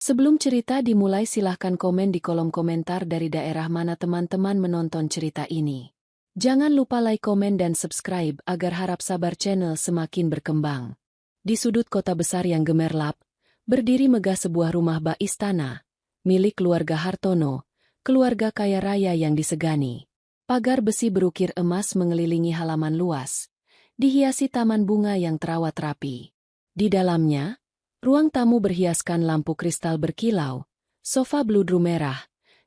Sebelum cerita dimulai silahkan komen di kolom komentar dari daerah mana teman-teman menonton cerita ini. Jangan lupa like, komen, dan subscribe agar Harap Sabar Channel semakin berkembang. Di sudut kota besar yang gemerlap, berdiri megah sebuah rumah bak istana, milik keluarga Hartono, keluarga kaya raya yang disegani. Pagar besi berukir emas mengelilingi halaman luas, dihiasi taman bunga yang terawat rapi. Di dalamnya, ruang tamu berhiaskan lampu kristal berkilau, sofa bludru merah,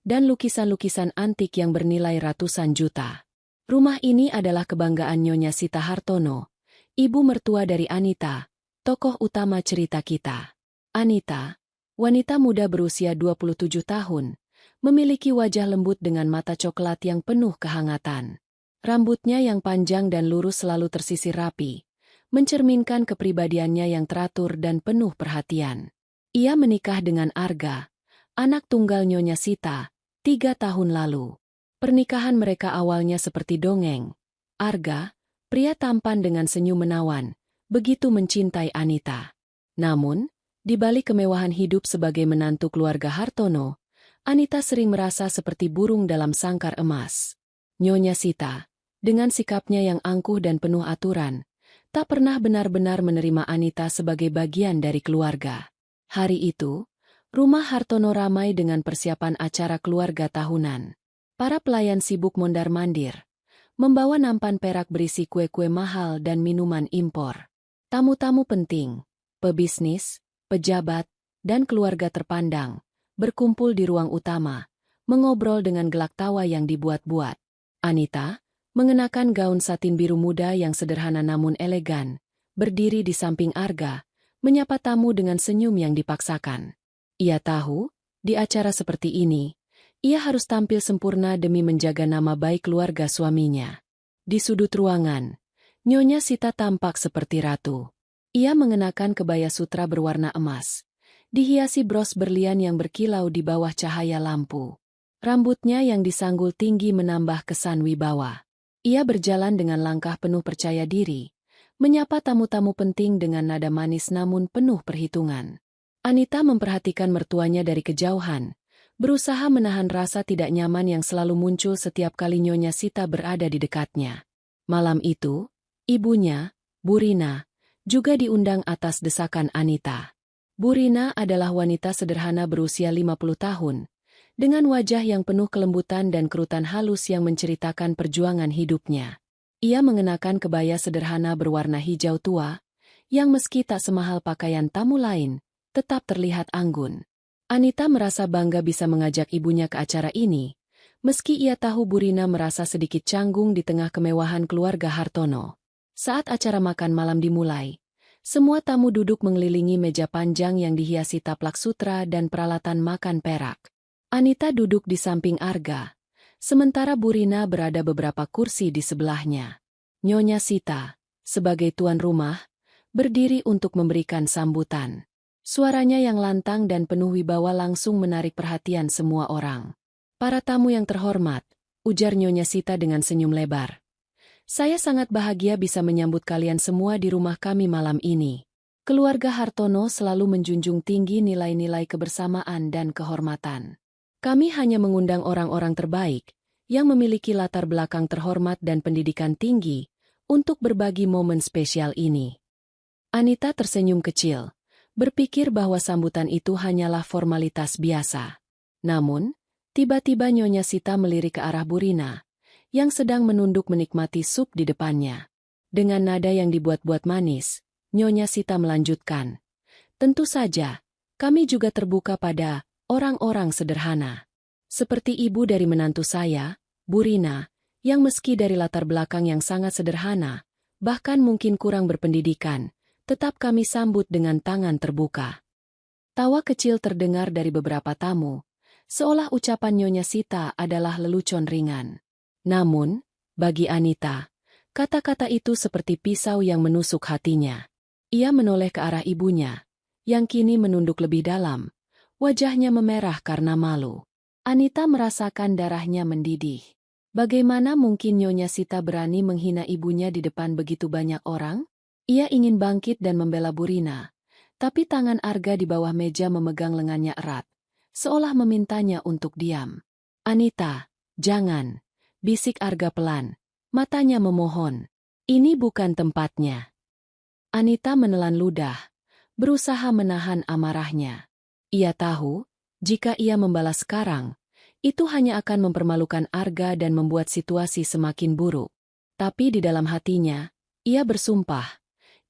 dan lukisan-lukisan antik yang bernilai ratusan juta. Rumah ini adalah kebanggaan Nyonya Sita Hartono, ibu mertua dari Anita, tokoh utama cerita kita. Anita, wanita muda berusia 27 tahun, memiliki wajah lembut dengan mata coklat yang penuh kehangatan. Rambutnya yang panjang dan lurus selalu tersisir rapi, mencerminkan kepribadiannya yang teratur dan penuh perhatian. Ia menikah dengan Arga, anak tunggal Nyonya Sita, 3 tahun lalu. Pernikahan mereka awalnya seperti dongeng. Arga, pria tampan dengan senyum menawan, begitu mencintai Anita. Namun, di balik kemewahan hidup sebagai menantu keluarga Hartono, Anita sering merasa seperti burung dalam sangkar emas. Nyonya Sita, dengan sikapnya yang angkuh dan penuh aturan, tak pernah benar-benar menerima Anita sebagai bagian dari keluarga. Hari itu, rumah Hartono ramai dengan persiapan acara keluarga tahunan. Para pelayan sibuk mondar-mandir, membawa nampan perak berisi kue-kue mahal dan minuman impor. Tamu-tamu penting, pebisnis, pejabat, dan keluarga terpandang, berkumpul di ruang utama, mengobrol dengan gelak tawa yang dibuat-buat. Anita, mengenakan gaun satin biru muda yang sederhana namun elegan, berdiri di samping Arga, menyapa tamu dengan senyum yang dipaksakan. Ia tahu, di acara seperti ini, ia harus tampil sempurna demi menjaga nama baik keluarga suaminya. Di sudut ruangan, Nyonya Sita tampak seperti ratu. Ia mengenakan kebaya sutra berwarna emas, dihiasi bros berlian yang berkilau di bawah cahaya lampu. Rambutnya yang disanggul tinggi menambah kesan wibawa. Ia berjalan dengan langkah penuh percaya diri, menyapa tamu-tamu penting dengan nada manis namun penuh perhitungan. Anita memperhatikan mertuanya dari kejauhan, berusaha menahan rasa tidak nyaman yang selalu muncul setiap kali Nyonya Sita berada di dekatnya. Malam itu, ibunya, Bu Rina, juga diundang atas desakan Anita. Bu Rina adalah wanita sederhana berusia 50 tahun, dengan wajah yang penuh kelembutan dan kerutan halus yang menceritakan perjuangan hidupnya. Ia mengenakan kebaya sederhana berwarna hijau tua, yang meski tak semahal pakaian tamu lain, tetap terlihat anggun. Anita merasa bangga bisa mengajak ibunya ke acara ini, meski ia tahu Bu Rina merasa sedikit canggung di tengah kemewahan keluarga Hartono. Saat acara makan malam dimulai, semua tamu duduk mengelilingi meja panjang yang dihiasi taplak sutra dan peralatan makan perak. Anita duduk di samping Arga, sementara Bu Rina berada beberapa kursi di sebelahnya. Nyonya Sita, sebagai tuan rumah, berdiri untuk memberikan sambutan. Suaranya yang lantang dan penuh wibawa langsung menarik perhatian semua orang. Para tamu yang terhormat, ujar Nyonya Sita dengan senyum lebar. Saya sangat bahagia bisa menyambut kalian semua di rumah kami malam ini. Keluarga Hartono selalu menjunjung tinggi nilai-nilai kebersamaan dan kehormatan. Kami hanya mengundang orang-orang terbaik, yang memiliki latar belakang terhormat dan pendidikan tinggi, untuk berbagi momen spesial ini. Anita tersenyum kecil, berpikir bahwa sambutan itu hanyalah formalitas biasa. Namun, tiba-tiba Nyonya Sita melirik ke arah Bu Rina, yang sedang menunduk menikmati sup di depannya. Dengan nada yang dibuat-buat manis, Nyonya Sita melanjutkan. Tentu saja, kami juga terbuka pada orang-orang sederhana. Seperti ibu dari menantu saya, Bu Rina, yang meski dari latar belakang yang sangat sederhana, bahkan mungkin kurang berpendidikan, tetap kami sambut dengan tangan terbuka. Tawa kecil terdengar dari beberapa tamu, seolah ucapan Nyonya Sita adalah lelucon ringan. Namun, bagi Anita, kata-kata itu seperti pisau yang menusuk hatinya. Ia menoleh ke arah ibunya, yang kini menunduk lebih dalam. Wajahnya memerah karena malu. Anita merasakan darahnya mendidih. Bagaimana mungkin Nyonya Sita berani menghina ibunya di depan begitu banyak orang? Ia ingin bangkit dan membela Bu Rina, Tapi tangan Arga di bawah meja memegang lengannya erat, seolah memintanya untuk diam. "Anita, jangan," bisik Arga pelan. Matanya memohon. "Ini bukan tempatnya." Anita menelan ludah, berusaha menahan amarahnya. Ia tahu, jika ia membalas sekarang, itu hanya akan mempermalukan Arga dan membuat situasi semakin buruk. Tapi di dalam hatinya, ia bersumpah,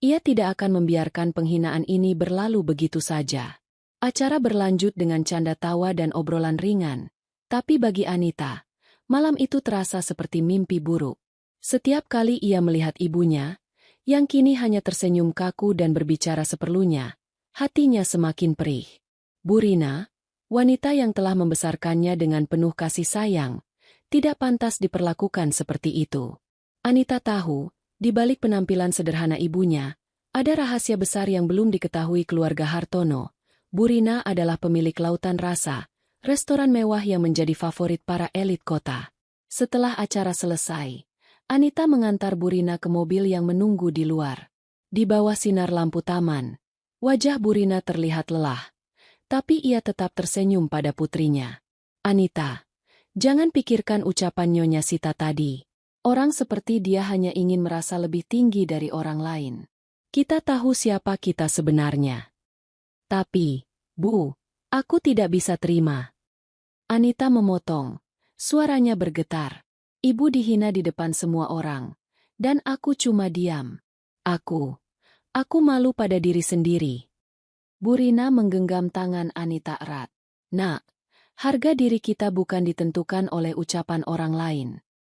ia tidak akan membiarkan penghinaan ini berlalu begitu saja. Acara berlanjut dengan canda tawa dan obrolan ringan, tapi bagi Anita, malam itu terasa seperti mimpi buruk. Setiap kali ia melihat ibunya, yang kini hanya tersenyum kaku dan berbicara seperlunya, hatinya semakin perih. Bu Rina, wanita yang telah membesarkannya dengan penuh kasih sayang, tidak pantas diperlakukan seperti itu. Anita tahu, di balik penampilan sederhana ibunya, ada rahasia besar yang belum diketahui keluarga Hartono. Bu Rina adalah pemilik Lautan Rasa, restoran mewah yang menjadi favorit para elit kota. Setelah acara selesai, Anita mengantar Bu Rina ke mobil yang menunggu di luar. Di bawah sinar lampu taman, wajah Bu Rina terlihat lelah, tapi ia tetap tersenyum pada putrinya. "Anita, jangan pikirkan ucapan Nyonya Sita tadi. Orang seperti dia hanya ingin merasa lebih tinggi dari orang lain. Kita tahu siapa kita sebenarnya." "Tapi, Bu, aku tidak bisa terima." Anita memotong. Suaranya bergetar. "Ibu dihina di depan semua orang. Dan aku cuma diam. Aku malu pada diri sendiri." Bu Rina menggenggam tangan Anita erat. "Nak, harga diri kita bukan ditentukan oleh ucapan orang lain.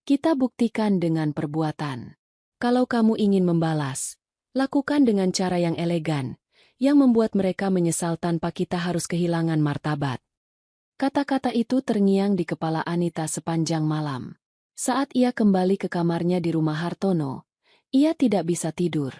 Kita buktikan dengan perbuatan. Kalau kamu ingin membalas, lakukan dengan cara yang elegan, yang membuat mereka menyesal tanpa kita harus kehilangan martabat." Kata-kata itu terngiang di kepala Anita sepanjang malam. Saat ia kembali ke kamarnya di rumah Hartono, ia tidak bisa tidur.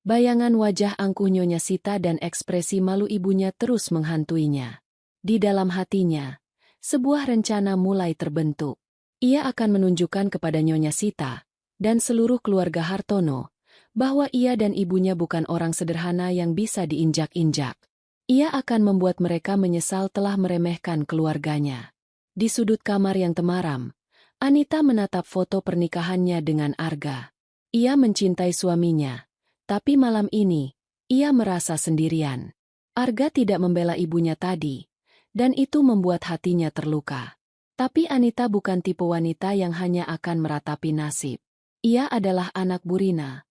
Bayangan wajah angkuh Nyonya Sita dan ekspresi malu ibunya terus menghantuinya. Di dalam hatinya, sebuah rencana mulai terbentuk. Ia akan menunjukkan kepada Nyonya Sita dan seluruh keluarga Hartono bahwa ia dan ibunya bukan orang sederhana yang bisa diinjak-injak. Ia akan membuat mereka menyesal telah meremehkan keluarganya. Di sudut kamar yang temaram, Anita menatap foto pernikahannya dengan Arga. Ia mencintai suaminya, tapi malam ini, ia merasa sendirian. Arga tidak membela ibunya tadi, dan itu membuat hatinya terluka. Tapi Anita bukan tipe wanita yang hanya akan meratapi nasib. Ia adalah anak Bu Rina,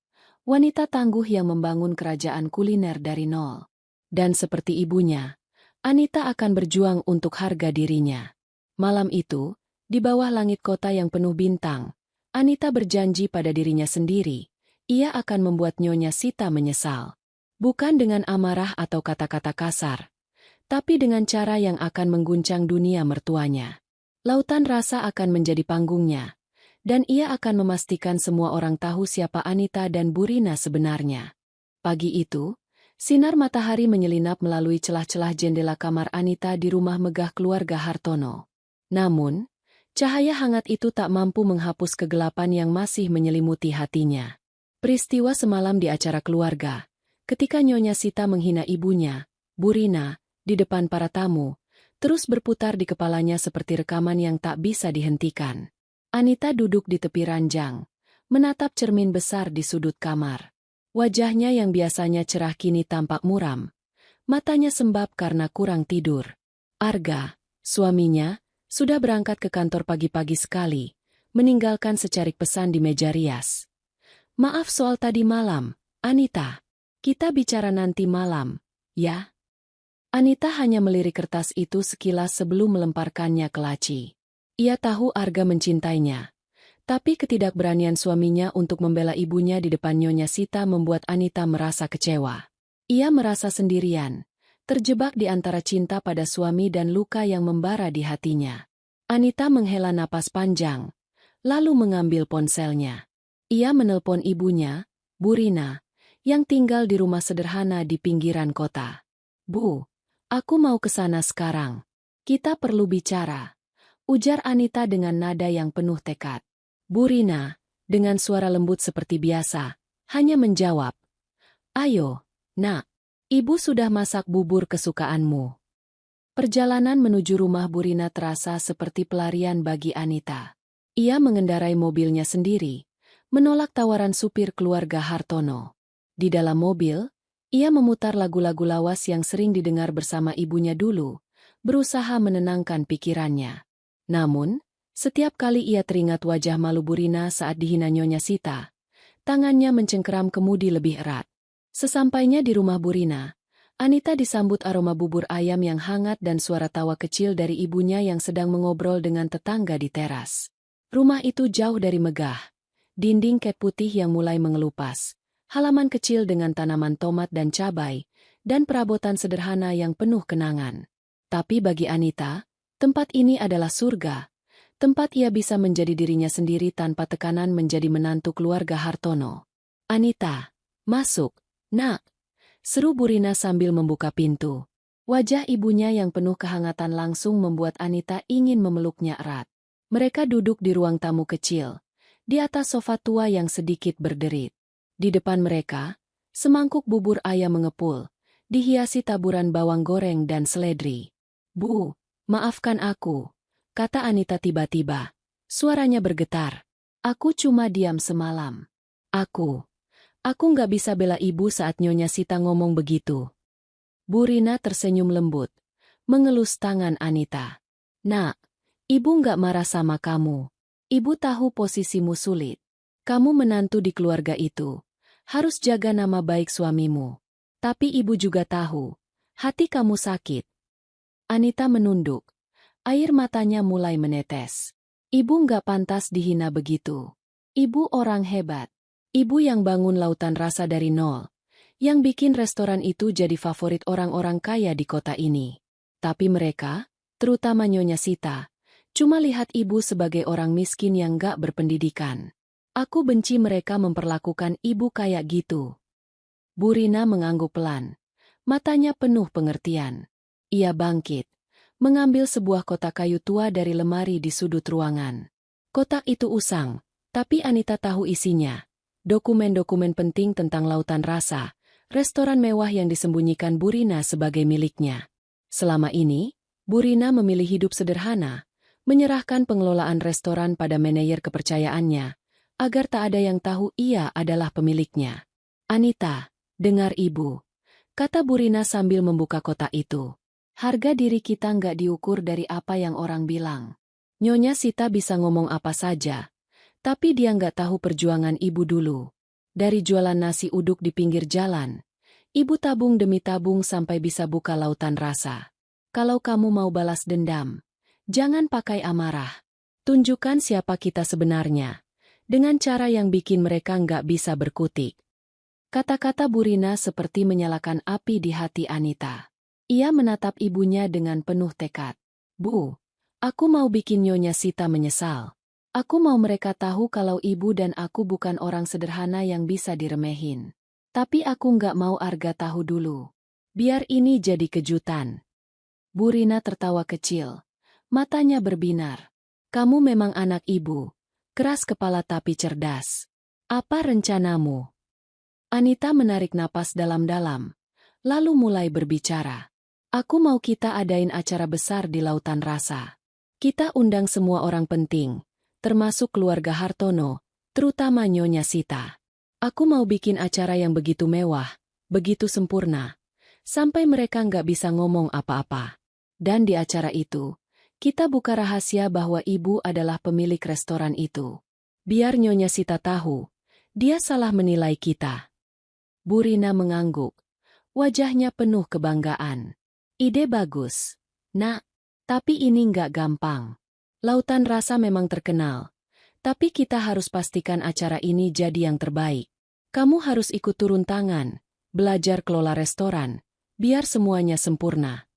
wanita tangguh yang membangun kerajaan kuliner dari nol. Dan seperti ibunya, Anita akan berjuang untuk harga dirinya. Malam itu, di bawah langit kota yang penuh bintang, Anita berjanji pada dirinya sendiri, ia akan membuat Nyonya Sita menyesal. Bukan dengan amarah atau kata-kata kasar, tapi dengan cara yang akan mengguncang dunia mertuanya. Lautan Rasa akan menjadi panggungnya, dan ia akan memastikan semua orang tahu siapa Anita dan Bu Rina sebenarnya. Pagi itu, sinar matahari menyelinap melalui celah-celah jendela kamar Anita di rumah megah keluarga Hartono. Namun, cahaya hangat itu tak mampu menghapus kegelapan yang masih menyelimuti hatinya. Peristiwa semalam di acara keluarga, ketika Nyonya Sita menghina ibunya, Bu Rina, di depan para tamu, terus berputar di kepalanya seperti rekaman yang tak bisa dihentikan. Anita duduk di tepi ranjang, menatap cermin besar di sudut kamar. Wajahnya yang biasanya cerah kini tampak muram. Matanya sembab karena kurang tidur. Arga, suaminya, sudah berangkat ke kantor pagi-pagi sekali, meninggalkan secarik pesan di meja rias. "Maaf soal tadi malam, Anita. Kita bicara nanti malam, ya?" Anita hanya melirik kertas itu sekilas sebelum melemparkannya ke laci. Ia tahu Arga mencintainya. Tapi ketidakberanian suaminya untuk membela ibunya di depan Nyonya Sita membuat Anita merasa kecewa. Ia merasa sendirian, terjebak di antara cinta pada suami dan luka yang membara di hatinya. Anita menghela napas panjang, lalu mengambil ponselnya. Ia menelpon ibunya, Bu Rina, yang tinggal di rumah sederhana di pinggiran kota. "Bu, aku mau ke sana sekarang. Kita perlu bicara," ujar Anita dengan nada yang penuh tekad. Bu Rina, dengan suara lembut seperti biasa, hanya menjawab, "Ayo, Nak." Ibu sudah masak bubur kesukaanmu. Perjalanan menuju rumah Burina terasa seperti pelarian bagi Anita. Ia mengendarai mobilnya sendiri, menolak tawaran supir keluarga Hartono. Di dalam mobil, ia memutar lagu-lagu lawas yang sering didengar bersama ibunya dulu, berusaha menenangkan pikirannya. Namun, setiap kali ia teringat wajah malu Burina saat dihina Nyonya Sita, tangannya mencengkeram kemudi lebih erat. Sesampainya di rumah Burina, Anita disambut aroma bubur ayam yang hangat dan suara tawa kecil dari ibunya yang sedang mengobrol dengan tetangga di teras. Rumah itu jauh dari megah. Dinding cat putih yang mulai mengelupas, halaman kecil dengan tanaman tomat dan cabai, dan perabotan sederhana yang penuh kenangan. Tapi bagi Anita, tempat ini adalah surga. Tempat ia bisa menjadi dirinya sendiri tanpa tekanan menjadi menantu keluarga Hartono. Anita, masuk, nak. Seru Burina sambil membuka pintu. Wajah ibunya yang penuh kehangatan langsung membuat Anita ingin memeluknya erat. Mereka duduk di ruang tamu kecil, di atas sofa tua yang sedikit berderit. Di depan mereka, semangkuk bubur ayam mengepul, dihiasi taburan bawang goreng dan seledri. "Bu, maafkan aku," kata Anita tiba-tiba. Suaranya bergetar. "Aku cuma diam semalam. Aku nggak bisa bela ibu saat Nyonya Sita ngomong begitu." Burina tersenyum lembut, mengelus tangan Anita. "Nak, ibu nggak marah sama kamu. Ibu tahu posisimu sulit. Kamu menantu di keluarga itu, harus jaga nama baik suamimu. Tapi ibu juga tahu, hati kamu sakit." Anita menunduk. Air matanya mulai menetes. Ibu nggak pantas dihina begitu. Ibu orang hebat. Ibu yang bangun lautan rasa dari nol, yang bikin restoran itu jadi favorit orang-orang kaya di kota ini. Tapi mereka, terutama Nyonya Sita, cuma lihat ibu sebagai orang miskin yang gak berpendidikan. Aku benci mereka memperlakukan ibu kayak gitu. Burina mengangguk pelan. Matanya penuh pengertian. Ia bangkit, mengambil sebuah kotak kayu tua dari lemari di sudut ruangan. Kotak itu usang, tapi Anita tahu isinya. Dokumen-dokumen penting tentang lautan rasa, restoran mewah yang disembunyikan Burina sebagai miliknya. Selama ini, Burina memilih hidup sederhana, menyerahkan pengelolaan restoran pada manajer kepercayaannya, agar tak ada yang tahu ia adalah pemiliknya. "Anita, dengar ibu," kata Burina sambil membuka kotak itu. "Harga diri kita nggak diukur dari apa yang orang bilang. Nyonya Sita bisa ngomong apa saja, tapi dia nggak tahu perjuangan ibu dulu. Dari jualan nasi uduk di pinggir jalan, ibu tabung demi tabung sampai bisa buka lautan rasa. Kalau kamu mau balas dendam, jangan pakai amarah. Tunjukkan siapa kita sebenarnya, dengan cara yang bikin mereka nggak bisa berkutik." Kata-kata Burina seperti menyalakan api di hati Anita. Ia menatap ibunya dengan penuh tekad. "Bu, aku mau bikin Nyonya Sita menyesal. Aku mau mereka tahu kalau ibu dan aku bukan orang sederhana yang bisa diremehin. Tapi aku nggak mau Arga tahu dulu. Biar ini jadi kejutan." Burina tertawa kecil. Matanya berbinar. "Kamu memang anak ibu. Keras kepala tapi cerdas. Apa rencanamu?" Anita menarik napas dalam-dalam, lalu mulai berbicara. "Aku mau kita adain acara besar di Lautan Rasa. Kita undang semua orang penting, termasuk keluarga Hartono, terutama Nyonya Sita. Aku mau bikin acara yang begitu mewah, begitu sempurna, sampai mereka nggak bisa ngomong apa-apa. Dan di acara itu, kita buka rahasia bahwa ibu adalah pemilik restoran itu. Biar Nyonya Sita tahu, dia salah menilai kita." Burina mengangguk. Wajahnya penuh kebanggaan. "Ide bagus, Nak. Tapi ini nggak gampang. Lautan Rasa memang terkenal. Tapi kita harus pastikan acara ini jadi yang terbaik. Kamu harus ikut turun tangan, belajar kelola restoran, biar semuanya sempurna."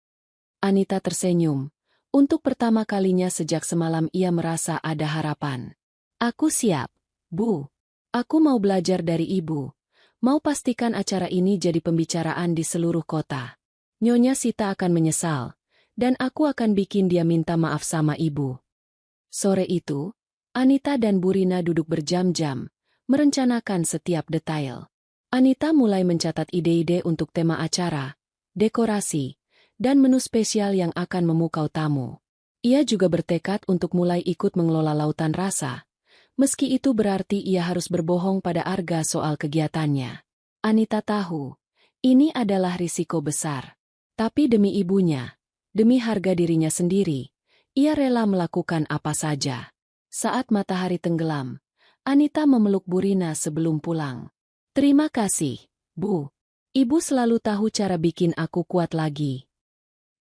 Anita tersenyum. Untuk pertama kalinya sejak semalam ia merasa ada harapan. "Aku siap, Bu. Aku mau belajar dari ibu. Mau pastikan acara ini jadi pembicaraan di seluruh kota. Nyonya Sita akan menyesal, dan aku akan bikin dia minta maaf sama ibu." Sore itu, Anita dan Burina duduk berjam-jam, merencanakan setiap detail. Anita mulai mencatat ide-ide untuk tema acara, dekorasi, dan menu spesial yang akan memukau tamu. Ia juga bertekad untuk mulai ikut mengelola lautan rasa, meski itu berarti ia harus berbohong pada Arga soal kegiatannya. Anita tahu, ini adalah risiko besar. Tapi demi ibunya, demi harga dirinya sendiri, ia rela melakukan apa saja. Saat matahari tenggelam, Anita memeluk Bu Rina sebelum pulang. Terima kasih, Bu. Ibu selalu tahu cara bikin aku kuat lagi.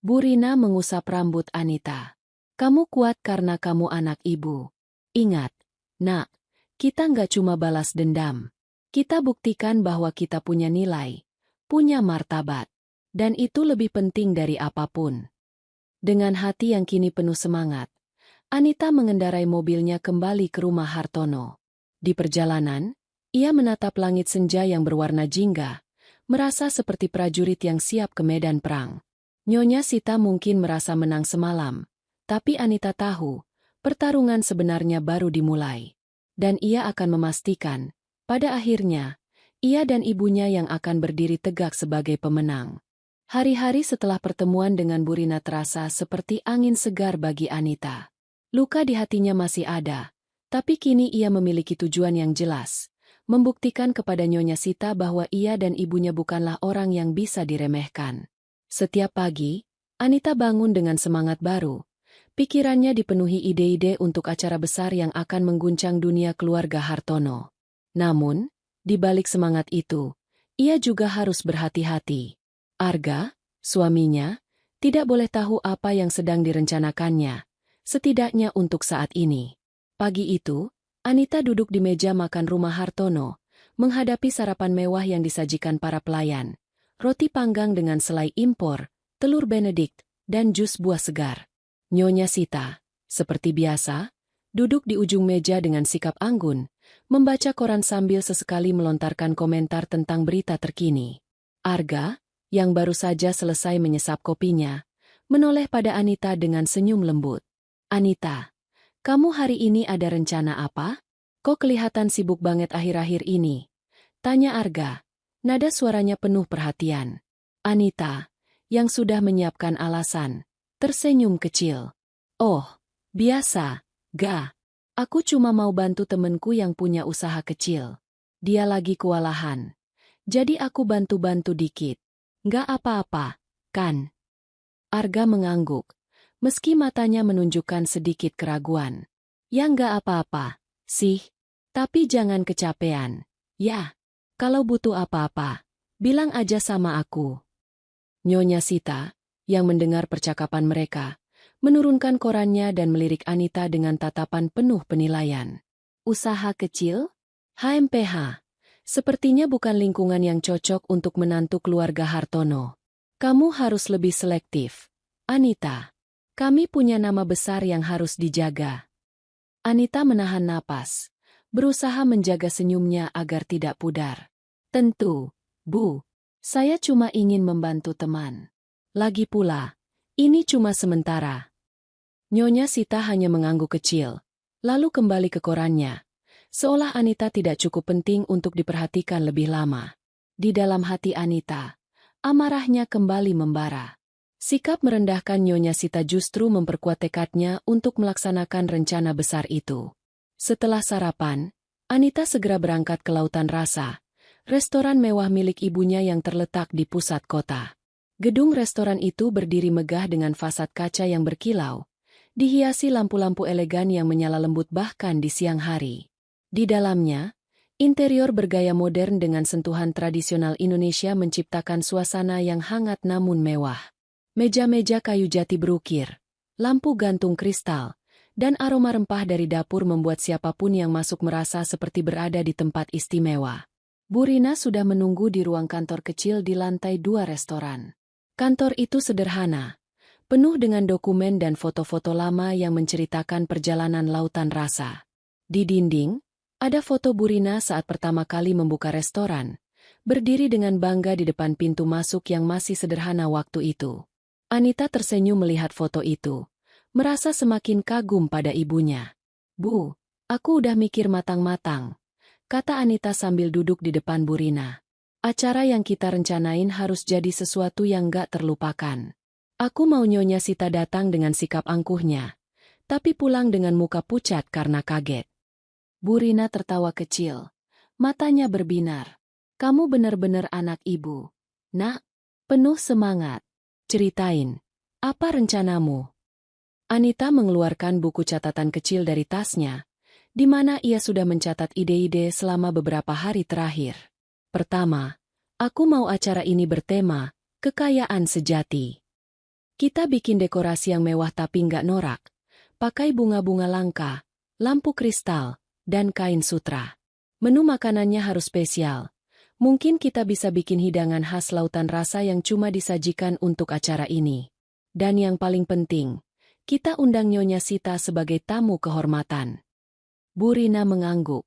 Bu Rina mengusap rambut Anita. Kamu kuat karena kamu anak ibu. Ingat, nak, kita nggak cuma balas dendam. Kita buktikan bahwa kita punya nilai, punya martabat. Dan itu lebih penting dari apapun. Dengan hati yang kini penuh semangat, Anita mengendarai mobilnya kembali ke rumah Hartono. Di perjalanan, ia menatap langit senja yang berwarna jingga, merasa seperti prajurit yang siap ke medan perang. Nyonya Sita mungkin merasa menang semalam, tapi Anita tahu, pertarungan sebenarnya baru dimulai. Dan ia akan memastikan, pada akhirnya, ia dan ibunya yang akan berdiri tegak sebagai pemenang. Hari-hari setelah pertemuan dengan Bu Rina terasa seperti angin segar bagi Anita. Luka di hatinya masih ada, tapi kini ia memiliki tujuan yang jelas, membuktikan kepada Nyonya Sita bahwa ia dan ibunya bukanlah orang yang bisa diremehkan. Setiap pagi, Anita bangun dengan semangat baru. Pikirannya dipenuhi ide-ide untuk acara besar yang akan mengguncang dunia keluarga Hartono. Namun, di balik semangat itu, ia juga harus berhati-hati. Arga, suaminya, tidak boleh tahu apa yang sedang direncanakannya, setidaknya untuk saat ini. Pagi itu, Anita duduk di meja makan rumah Hartono, menghadapi sarapan mewah yang disajikan para pelayan. Roti panggang dengan selai impor, telur Benedict, dan jus buah segar. Nyonya Sita, seperti biasa, duduk di ujung meja dengan sikap anggun, membaca koran sambil sesekali melontarkan komentar tentang berita terkini. Arga, yang baru saja selesai menyesap kopinya, menoleh pada Anita dengan senyum lembut. Anita, kamu hari ini ada rencana apa? Kok kelihatan sibuk banget akhir-akhir ini? Tanya Arga. Nada suaranya penuh perhatian. Anita, yang sudah menyiapkan alasan, tersenyum kecil. Oh, biasa, Ga. Aku cuma mau bantu temenku yang punya usaha kecil. Dia lagi kewalahan. Jadi aku bantu-bantu dikit. Nggak apa-apa, kan? Arga mengangguk, meski matanya menunjukkan sedikit keraguan. Ya nggak apa-apa, sih. Tapi jangan kecapean, ya. Kalau butuh apa-apa, bilang aja sama aku. Nyonya Sita, yang mendengar percakapan mereka, menurunkan korannya dan melirik Anita dengan tatapan penuh penilaian. Usaha kecil? HMPH. Sepertinya bukan lingkungan yang cocok untuk menantu keluarga Hartono. Kamu harus lebih selektif. Anita, kami punya nama besar yang harus dijaga. Anita menahan napas, berusaha menjaga senyumnya agar tidak pudar. Tentu, Bu. Saya cuma ingin membantu teman. Lagi pula, ini cuma sementara. Nyonya Sita hanya mengangguk kecil, lalu kembali ke korannya, seolah Anita tidak cukup penting untuk diperhatikan lebih lama. Di dalam hati Anita, amarahnya kembali membara. Sikap merendahkan Nyonya Sita justru memperkuat tekadnya untuk melaksanakan rencana besar itu. Setelah sarapan, Anita segera berangkat ke Lautan Rasa, restoran mewah milik ibunya yang terletak di pusat kota. Gedung restoran itu berdiri megah dengan fasad kaca yang berkilau, dihiasi lampu-lampu elegan yang menyala lembut bahkan di siang hari. Di dalamnya, interior bergaya modern dengan sentuhan tradisional Indonesia menciptakan suasana yang hangat namun mewah. Meja-meja kayu jati berukir, lampu gantung kristal, dan aroma rempah dari dapur membuat siapapun yang masuk merasa seperti berada di tempat istimewa. Bu Rina sudah menunggu di ruang kantor kecil di lantai 2 restoran. Kantor itu sederhana, penuh dengan dokumen dan foto-foto lama yang menceritakan perjalanan Lautan Rasa. Di dinding, ada foto Bu Rina saat pertama kali membuka restoran, berdiri dengan bangga di depan pintu masuk yang masih sederhana waktu itu. Anita tersenyum melihat foto itu, merasa semakin kagum pada ibunya. Bu, aku udah mikir matang-matang, kata Anita sambil duduk di depan Bu Rina. Acara yang kita rencanain harus jadi sesuatu yang gak terlupakan. Aku mau Nyonya Sita datang dengan sikap angkuhnya, tapi pulang dengan muka pucat karena kaget. Bu Rina tertawa kecil. Matanya berbinar. Kamu benar-benar anak ibu. Nak, penuh semangat. Ceritain, apa rencanamu? Anita mengeluarkan buku catatan kecil dari tasnya, di mana ia sudah mencatat ide-ide selama beberapa hari terakhir. Pertama, aku mau acara ini bertema, kekayaan sejati. Kita bikin dekorasi yang mewah tapi nggak norak. Pakai bunga-bunga langka, lampu kristal, dan kain sutra. Menu makanannya harus spesial. Mungkin kita bisa bikin hidangan khas lautan rasa yang cuma disajikan untuk acara ini. Dan yang paling penting, kita undang Nyonya Sita sebagai tamu kehormatan. Bu Rina mengangguk.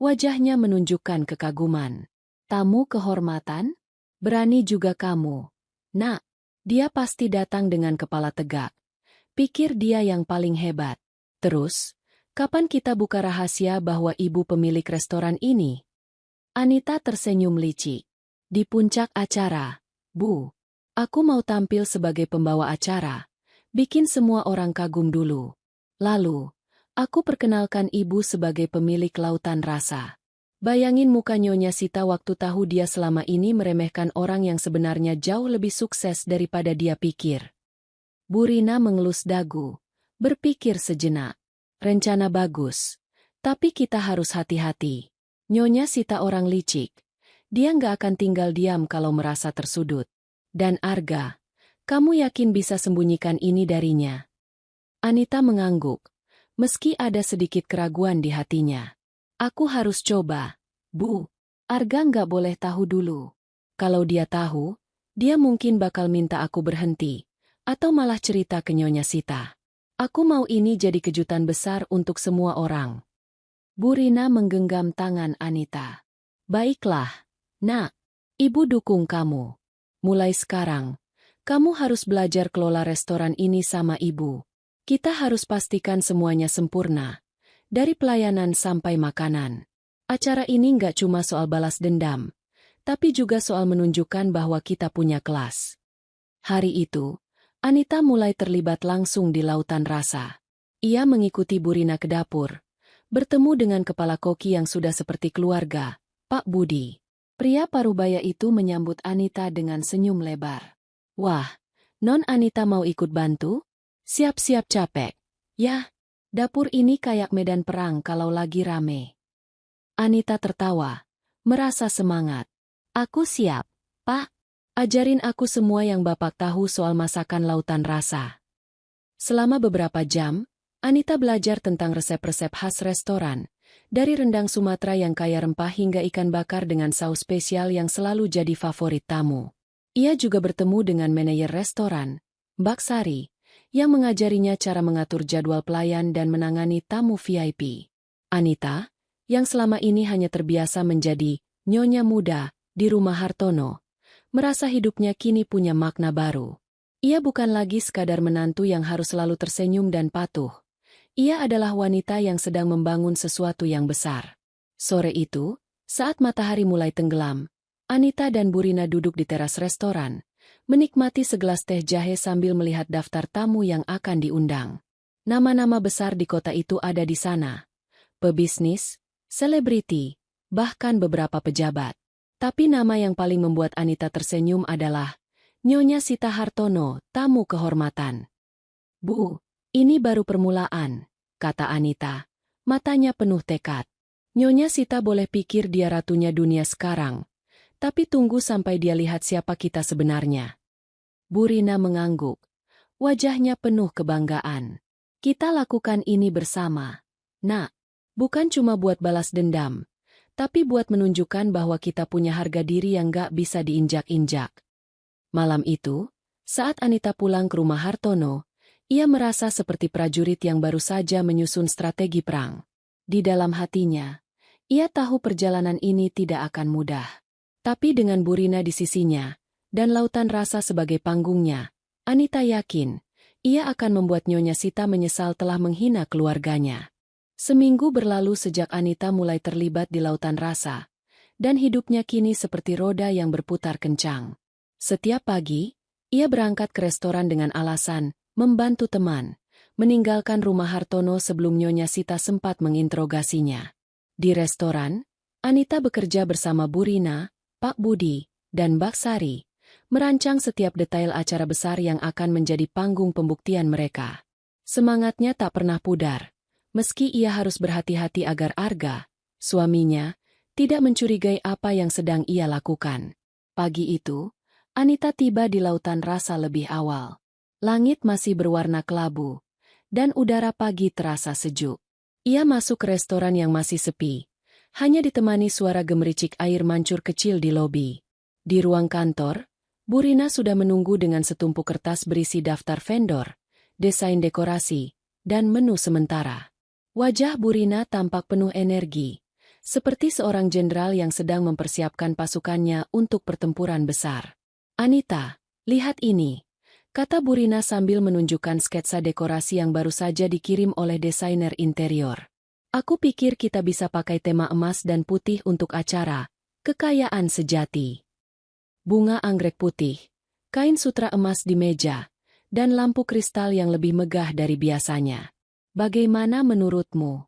Wajahnya menunjukkan kekaguman. Tamu kehormatan? Berani juga kamu. Nak, dia pasti datang dengan kepala tegak. Pikir dia yang paling hebat. Terus, kapan kita buka rahasia bahwa ibu pemilik restoran ini? Anita tersenyum licik. Di puncak acara, Bu. Aku mau tampil sebagai pembawa acara. Bikin semua orang kagum dulu. Lalu, aku perkenalkan ibu sebagai pemilik lautan rasa. Bayangin muka Nyonya Sita waktu tahu dia selama ini meremehkan orang yang sebenarnya jauh lebih sukses daripada dia pikir. Bu Rina mengelus dagu. Berpikir sejenak. Rencana bagus. Tapi kita harus hati-hati. Nyonya Sita orang licik. Dia nggak akan tinggal diam kalau merasa tersudut. Dan Arga, kamu yakin bisa sembunyikan ini darinya? Anita mengangguk. Meski ada sedikit keraguan di hatinya. Aku harus coba. Bu, Arga nggak boleh tahu dulu. Kalau dia tahu, dia mungkin bakal minta aku berhenti. Atau malah cerita ke Nyonya Sita. Aku mau ini jadi kejutan besar untuk semua orang. Bu Rina menggenggam tangan Anita. Baiklah, Nak. Ibu dukung kamu. Mulai sekarang, kamu harus belajar kelola restoran ini sama ibu. Kita harus pastikan semuanya sempurna. Dari pelayanan sampai makanan. Acara ini nggak cuma soal balas dendam, tapi juga soal menunjukkan bahwa kita punya kelas. Hari itu, Anita mulai terlibat langsung di lautan rasa. Ia mengikuti Bu Rina ke dapur, bertemu dengan kepala koki yang sudah seperti keluarga, Pak Budi. Pria parubaya itu menyambut Anita dengan senyum lebar. Wah, Non Anita mau ikut bantu? Siap-siap capek. Yah, dapur ini kayak medan perang kalau lagi rame. Anita tertawa, merasa semangat. Aku siap, Pak. Ajarin aku semua yang Bapak tahu soal masakan lautan rasa. Selama beberapa jam, Anita belajar tentang resep-resep khas restoran, dari rendang Sumatera yang kaya rempah hingga ikan bakar dengan saus spesial yang selalu jadi favorit tamu. Ia juga bertemu dengan manajer restoran, Mbak Sari, yang mengajarinya cara mengatur jadwal pelayan dan menangani tamu VIP. Anita, yang selama ini hanya terbiasa menjadi nyonya muda di rumah Hartono, merasa hidupnya kini punya makna baru. Ia bukan lagi sekadar menantu yang harus selalu tersenyum dan patuh. Ia adalah wanita yang sedang membangun sesuatu yang besar. Sore itu, saat matahari mulai tenggelam, Anita dan Bu Rina duduk di teras restoran, menikmati segelas teh jahe sambil melihat daftar tamu yang akan diundang. Nama-nama besar di kota itu ada di sana. Pebisnis, selebriti, bahkan beberapa pejabat. Tapi nama yang paling membuat Anita tersenyum adalah Nyonya Sita Hartono, tamu kehormatan. Bu, ini baru permulaan, kata Anita. Matanya penuh tekad. Nyonya Sita boleh pikir dia ratunya dunia sekarang, tapi tunggu sampai dia lihat siapa kita sebenarnya. Bu Rina mengangguk. Wajahnya penuh kebanggaan. Kita lakukan ini bersama. Nak, bukan cuma buat balas dendam, tapi buat menunjukkan bahwa kita punya harga diri yang gak bisa diinjak-injak. Malam itu, saat Anita pulang ke rumah Hartono, ia merasa seperti prajurit yang baru saja menyusun strategi perang. Di dalam hatinya, ia tahu perjalanan ini tidak akan mudah. Tapi dengan Bu Rina di sisinya, dan lautan rasa sebagai panggungnya, Anita yakin, ia akan membuat Nyonya Sita menyesal telah menghina keluarganya. Seminggu berlalu sejak Anita mulai terlibat di lautan rasa, dan hidupnya kini seperti roda yang berputar kencang. Setiap pagi, ia berangkat ke restoran dengan alasan membantu teman, meninggalkan rumah Hartono sebelum Nyonya Sita sempat menginterogasinya. Di restoran, Anita bekerja bersama Bu Rina, Pak Budi, dan Mbak Sari, merancang setiap detail acara besar yang akan menjadi panggung pembuktian mereka. Semangatnya tak pernah pudar, meski ia harus berhati-hati agar Arga, suaminya, tidak mencurigai apa yang sedang ia lakukan. Pagi itu, Anita tiba di lautan rasa lebih awal. Langit masih berwarna kelabu, dan udara pagi terasa sejuk. Ia masuk ke restoran yang masih sepi, hanya ditemani suara gemericik air mancur kecil di lobi. Di ruang kantor, Bu Rina sudah menunggu dengan setumpuk kertas berisi daftar vendor, desain dekorasi, dan menu sementara. Wajah Bu Rina tampak penuh energi, seperti seorang jenderal yang sedang mempersiapkan pasukannya untuk pertempuran besar. "Anita, lihat ini," kata Bu Rina sambil menunjukkan sketsa dekorasi yang baru saja dikirim oleh desainer interior. "Aku pikir kita bisa pakai tema emas dan putih untuk acara kekayaan sejati. Bunga anggrek putih, kain sutra emas di meja, dan lampu kristal yang lebih megah dari biasanya. Bagaimana menurutmu?"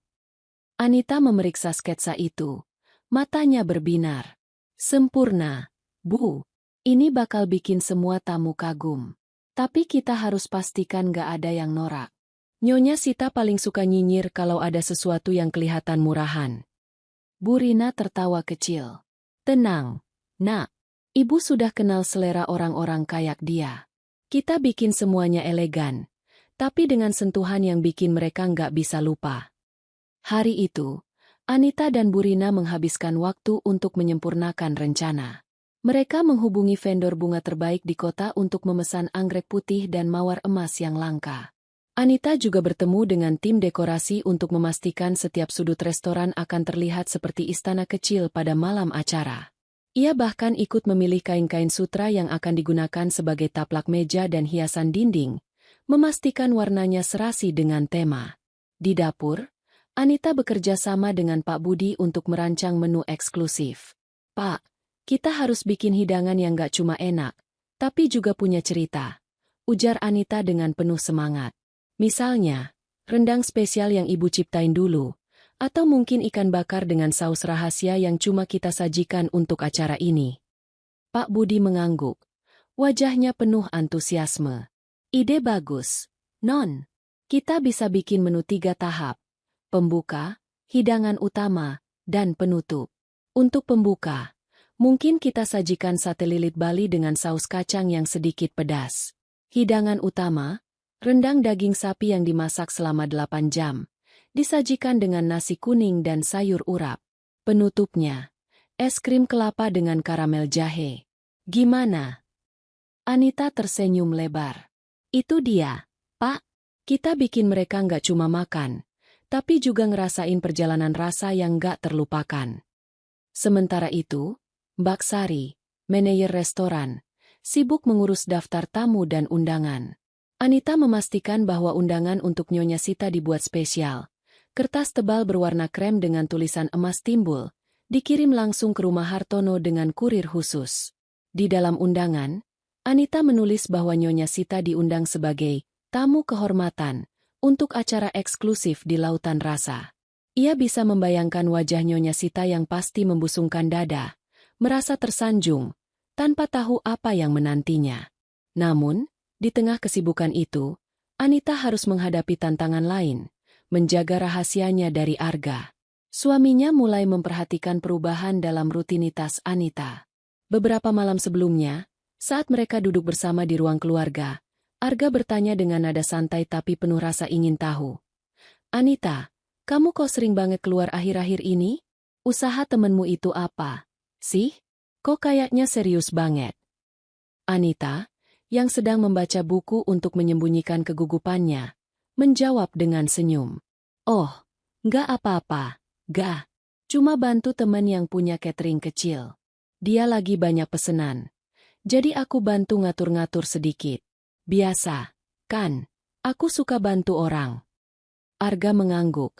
Anita memeriksa sketsa itu. Matanya berbinar. "Sempurna, Bu. Ini bakal bikin semua tamu kagum. Tapi kita harus pastikan gak ada yang norak." Nyonya Sita paling suka nyinyir kalau ada sesuatu yang kelihatan murahan. Bu Rina tertawa kecil. "Tenang, Nak. Ibu sudah kenal selera orang-orang kayak dia. Kita bikin semuanya elegan, tapi dengan sentuhan yang bikin mereka nggak bisa lupa." Hari itu, Anita dan Bu Rina menghabiskan waktu untuk menyempurnakan rencana. Mereka menghubungi vendor bunga terbaik di kota untuk memesan anggrek putih dan mawar emas yang langka. Anita juga bertemu dengan tim dekorasi untuk memastikan setiap sudut restoran akan terlihat seperti istana kecil pada malam acara. Ia bahkan ikut memilih kain-kain sutra yang akan digunakan sebagai taplak meja dan hiasan dinding, memastikan warnanya serasi dengan tema. Di dapur, Anita bekerja sama dengan Pak Budi untuk merancang menu eksklusif. "Pak, kita harus bikin hidangan yang gak cuma enak, tapi juga punya cerita," ujar Anita dengan penuh semangat. "Misalnya, rendang spesial yang Ibu ciptain dulu, atau mungkin ikan bakar dengan saus rahasia yang cuma kita sajikan untuk acara ini." Pak Budi mengangguk. Wajahnya penuh antusiasme. "Ide bagus, Non. Kita bisa bikin menu 3 tahap. Pembuka, hidangan utama, dan penutup. Untuk pembuka, mungkin kita sajikan sate lilit Bali dengan saus kacang yang sedikit pedas. Hidangan utama, rendang daging sapi yang dimasak selama 8 jam. Disajikan dengan nasi kuning dan sayur urap. Penutupnya, es krim kelapa dengan karamel jahe. Gimana?" Anita tersenyum lebar. "Itu dia, Pak. Kita bikin mereka nggak cuma makan, tapi juga ngerasain perjalanan rasa yang nggak terlupakan." Sementara itu, Mbak Sari, manajer restoran, sibuk mengurus daftar tamu dan undangan. Anita memastikan bahwa undangan untuk Nyonya Sita dibuat spesial. Kertas tebal berwarna krem dengan tulisan emas timbul, dikirim langsung ke rumah Hartono dengan kurir khusus. Di dalam undangan, Anita menulis bahwa Nyonya Sita diundang sebagai tamu kehormatan untuk acara eksklusif di Lautan Rasa. Ia bisa membayangkan wajah Nyonya Sita yang pasti membusungkan dada, merasa tersanjung, tanpa tahu apa yang menantinya. Namun, di tengah kesibukan itu, Anita harus menghadapi tantangan lain, menjaga rahasianya dari Arga. Suaminya mulai memperhatikan perubahan dalam rutinitas Anita. Beberapa malam sebelumnya, saat mereka duduk bersama di ruang keluarga, Arga bertanya dengan nada santai tapi penuh rasa ingin tahu. "Anita, kamu kok sering banget keluar akhir-akhir ini? Usaha temenmu itu apa sih? Kok kayaknya serius banget?" Anita, yang sedang membaca buku untuk menyembunyikan kegugupannya, menjawab dengan senyum. "Oh, nggak apa-apa, Ga. Cuma bantu teman yang punya catering kecil. Dia lagi banyak pesenan. Jadi aku bantu ngatur-ngatur sedikit. Biasa, kan? Aku suka bantu orang." Arga mengangguk,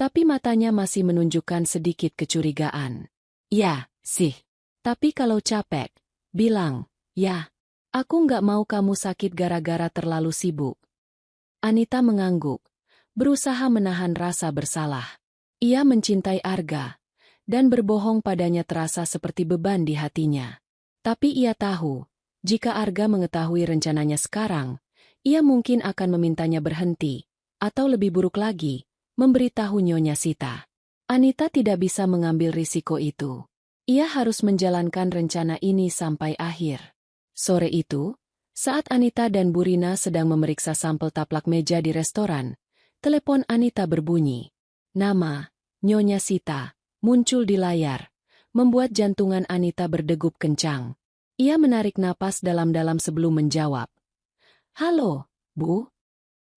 tapi matanya masih menunjukkan sedikit kecurigaan. "Ya, Sih. Tapi kalau capek, bilang, ya. Aku nggak mau kamu sakit gara-gara terlalu sibuk. Anita mengangguk, berusaha menahan rasa bersalah. Ia mencintai Arga, dan berbohong padanya terasa seperti beban di hatinya. Tapi ia tahu, jika Arga mengetahui rencananya sekarang, ia mungkin akan memintanya berhenti, atau lebih buruk lagi, memberitahu Nyonya Sita. Anita tidak bisa mengambil risiko itu. Ia harus menjalankan rencana ini sampai akhir. Sore itu, saat Anita dan Bu Rina sedang memeriksa sampel taplak meja di restoran, telepon Anita berbunyi. Nama, Nyonya Sita, muncul di layar, membuat jantungan Anita berdegup kencang. Ia menarik napas dalam-dalam sebelum menjawab. Halo, Bu?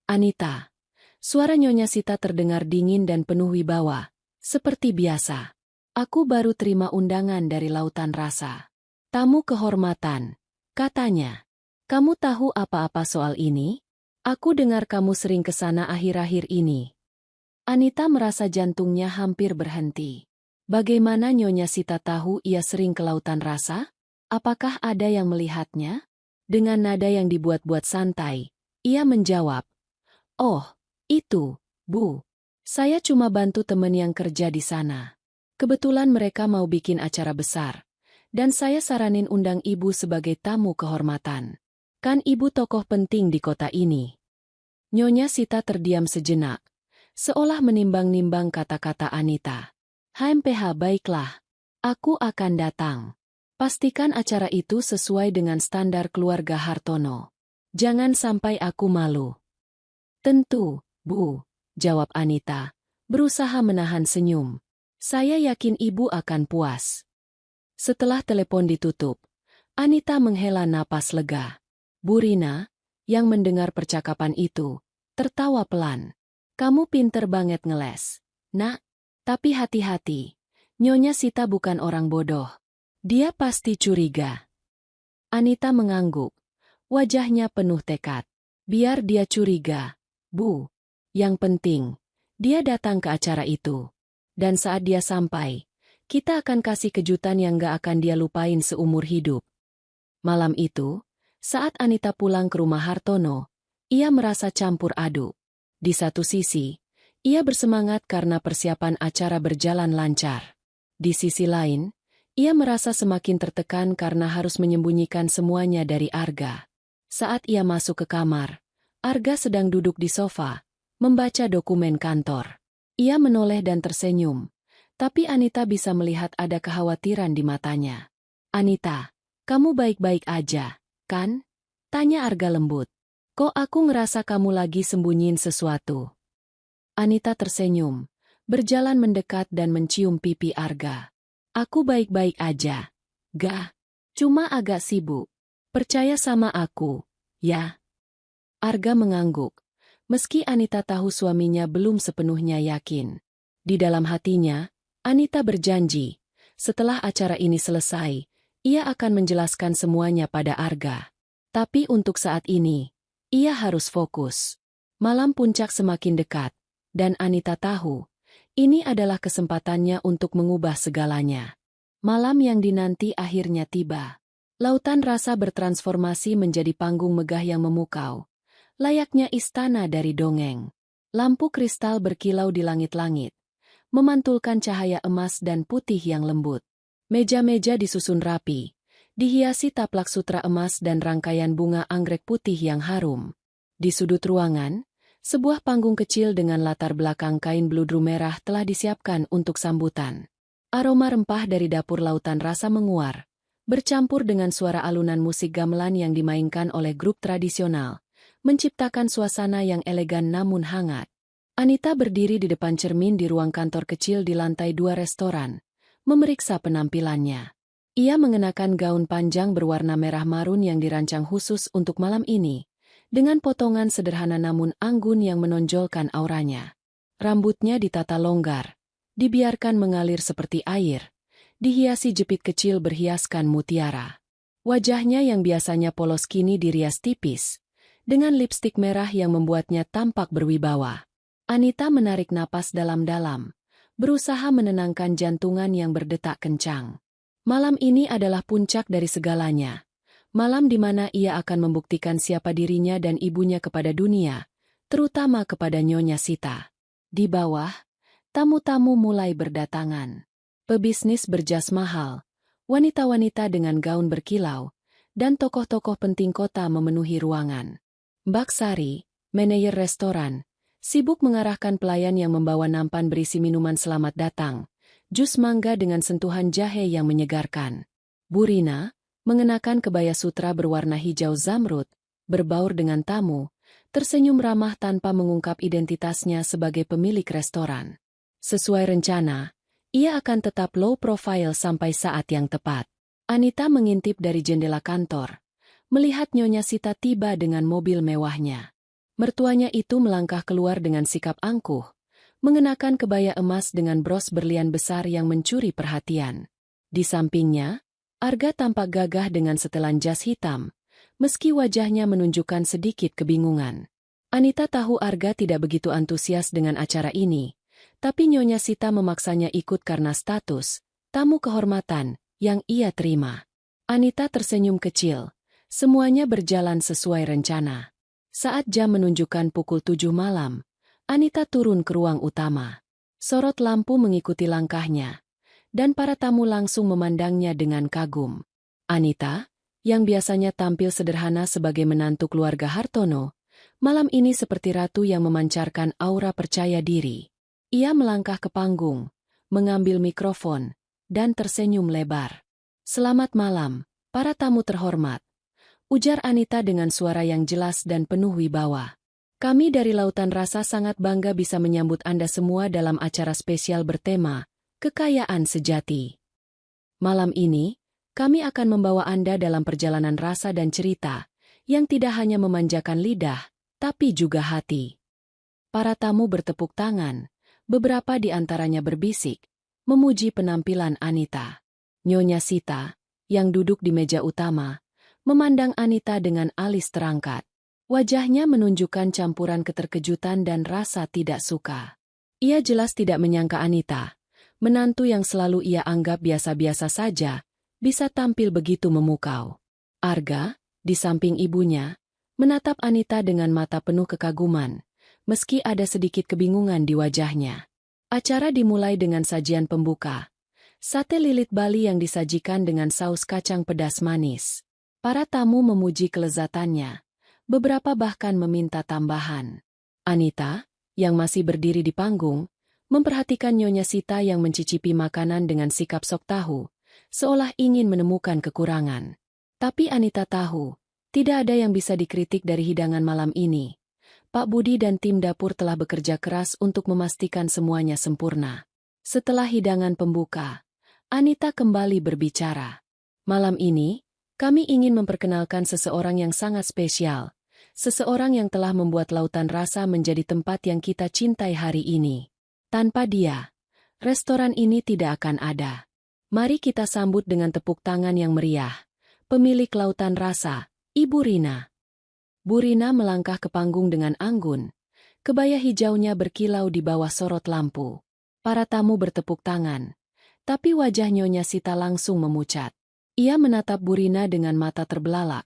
Anita. Suara Nyonya Sita terdengar dingin dan penuh wibawa, seperti biasa. Aku baru terima undangan dari Lautan Rasa. Tamu kehormatan. Katanya, kamu tahu apa-apa soal ini? Aku dengar kamu sering ke sana akhir-akhir ini. Anita merasa jantungnya hampir berhenti. Bagaimana Nyonya Sita tahu ia sering ke Lautan Rasa? Apakah ada yang melihatnya? Dengan nada yang dibuat-buat santai, ia menjawab, oh, itu, Bu. Saya cuma bantu teman yang kerja di sana. Kebetulan mereka mau bikin acara besar. Dan saya saranin undang Ibu sebagai tamu kehormatan. Kan Ibu tokoh penting di kota ini. Nyonya Sita terdiam sejenak, seolah menimbang-nimbang kata-kata Anita. HMPH baiklah. Aku akan datang. Pastikan acara itu sesuai dengan standar keluarga Hartono. Jangan sampai aku malu. Tentu, Bu, jawab Anita, berusaha menahan senyum. Saya yakin Ibu akan puas. Setelah telepon ditutup, Anita menghela napas lega. Bu Rina, yang mendengar percakapan itu, tertawa pelan. Kamu pinter banget ngeles, Nak. Tapi hati-hati, Nyonya Sita bukan orang bodoh. Dia pasti curiga. Anita mengangguk, wajahnya penuh tekad. Biar dia curiga, Bu. Yang penting, dia datang ke acara itu. Dan saat dia sampai, kita akan kasih kejutan yang gak akan dia lupain seumur hidup. Malam itu, saat Anita pulang ke rumah Hartono, ia merasa campur aduk. Di satu sisi, ia bersemangat karena persiapan acara berjalan lancar. Di sisi lain, ia merasa semakin tertekan karena harus menyembunyikan semuanya dari Arga. Saat ia masuk ke kamar, Arga sedang duduk di sofa, membaca dokumen kantor. Ia menoleh dan tersenyum. Tapi Anita bisa melihat ada kekhawatiran di matanya. Anita, kamu baik-baik aja, kan? Tanya Arga lembut. Kok aku ngerasa kamu lagi sembunyiin sesuatu? Anita tersenyum, berjalan mendekat dan mencium pipi Arga. Aku baik-baik aja. Gak, cuma agak sibuk. Percaya sama aku, ya? Arga mengangguk, meski Anita tahu suaminya belum sepenuhnya yakin. Di dalam hatinya, Anita berjanji, setelah acara ini selesai, ia akan menjelaskan semuanya pada Arga. Tapi untuk saat ini, ia harus fokus. Malam puncak semakin dekat, dan Anita tahu, ini adalah kesempatannya untuk mengubah segalanya. Malam yang dinanti akhirnya tiba. Lautan Rasa bertransformasi menjadi panggung megah yang memukau, layaknya istana dari dongeng. Lampu kristal berkilau di langit-langit, memantulkan cahaya emas dan putih yang lembut. Meja-meja disusun rapi, dihiasi taplak sutra emas dan rangkaian bunga anggrek putih yang harum. Di sudut ruangan, sebuah panggung kecil dengan latar belakang kain bludru merah telah disiapkan untuk sambutan. Aroma rempah dari dapur Lautan Rasa menguar, bercampur dengan suara alunan musik gamelan yang dimainkan oleh grup tradisional, menciptakan suasana yang elegan namun hangat. Anita berdiri di depan cermin di ruang kantor kecil di lantai 2 restoran, memeriksa penampilannya. Ia mengenakan gaun panjang berwarna merah marun yang dirancang khusus untuk malam ini, dengan potongan sederhana namun anggun yang menonjolkan auranya. Rambutnya ditata longgar, dibiarkan mengalir seperti air, dihiasi jepit kecil berhiaskan mutiara. Wajahnya yang biasanya polos kini dirias tipis, dengan lipstik merah yang membuatnya tampak berwibawa. Anita menarik napas dalam-dalam, berusaha menenangkan jantungan yang berdetak kencang. Malam ini adalah puncak dari segalanya. Malam di mana ia akan membuktikan siapa dirinya dan ibunya kepada dunia, terutama kepada Nyonya Sita. Di bawah, tamu-tamu mulai berdatangan. Pebisnis berjas mahal, wanita-wanita dengan gaun berkilau, dan tokoh-tokoh penting kota memenuhi ruangan. Mbak Sari, manajer restoran, sibuk mengarahkan pelayan yang membawa nampan berisi minuman selamat datang, jus mangga dengan sentuhan jahe yang menyegarkan. Bu Rina, mengenakan kebaya sutra berwarna hijau zamrud, berbaur dengan tamu, tersenyum ramah tanpa mengungkap identitasnya sebagai pemilik restoran. Sesuai rencana, ia akan tetap low profile sampai saat yang tepat. Anita mengintip dari jendela kantor, melihat Nyonya Sita tiba dengan mobil mewahnya. Mertuanya itu melangkah keluar dengan sikap angkuh, mengenakan kebaya emas dengan bros berlian besar yang mencuri perhatian. Di sampingnya, Arga tampak gagah dengan setelan jas hitam, meski wajahnya menunjukkan sedikit kebingungan. Anita tahu Arga tidak begitu antusias dengan acara ini, tapi Nyonya Sita memaksanya ikut karena status, tamu kehormatan, yang ia terima. Anita tersenyum kecil, semuanya berjalan sesuai rencana. Saat jam menunjukkan pukul 7 malam, Anita turun ke ruang utama. Sorot lampu mengikuti langkahnya, dan para tamu langsung memandangnya dengan kagum. Anita, yang biasanya tampil sederhana sebagai menantu keluarga Hartono, malam ini seperti ratu yang memancarkan aura percaya diri. Ia melangkah ke panggung, mengambil mikrofon, dan tersenyum lebar. "Selamat malam, para tamu terhormat," ujar Anita dengan suara yang jelas dan penuh wibawa. "Kami dari Lautan Rasa sangat bangga bisa menyambut Anda semua dalam acara spesial bertema Kekayaan Sejati. Malam ini, kami akan membawa Anda dalam perjalanan rasa dan cerita, yang tidak hanya memanjakan lidah, tapi juga hati." Para tamu bertepuk tangan, beberapa di antaranya berbisik, memuji penampilan Anita. Nyonya Sita, yang duduk di meja utama, memandang Anita dengan alis terangkat. Wajahnya menunjukkan campuran keterkejutan dan rasa tidak suka. Ia jelas tidak menyangka Anita, menantu yang selalu ia anggap biasa-biasa saja, bisa tampil begitu memukau. Arga, di samping ibunya, menatap Anita dengan mata penuh kekaguman, meski ada sedikit kebingungan di wajahnya. Acara dimulai dengan sajian pembuka, sate lilit Bali yang disajikan dengan saus kacang pedas manis. Para tamu memuji kelezatannya, beberapa bahkan meminta tambahan. Anita, yang masih berdiri di panggung, memperhatikan Nyonya Sita yang mencicipi makanan dengan sikap sok tahu, seolah ingin menemukan kekurangan. Tapi Anita tahu, tidak ada yang bisa dikritik dari hidangan malam ini. Pak Budi dan tim dapur telah bekerja keras untuk memastikan semuanya sempurna. Setelah hidangan pembuka, Anita kembali berbicara. "Malam ini, kami ingin memperkenalkan seseorang yang sangat spesial, seseorang yang telah membuat Lautan Rasa menjadi tempat yang kita cintai hari ini. Tanpa dia, restoran ini tidak akan ada. Mari kita sambut dengan tepuk tangan yang meriah, pemilik Lautan Rasa, Ibu Rina." Bu Rina melangkah ke panggung dengan anggun, kebaya hijaunya berkilau di bawah sorot lampu. Para tamu bertepuk tangan, tapi wajah Nyonya Sita langsung memucat. Ia menatap Bu Rina dengan mata terbelalak,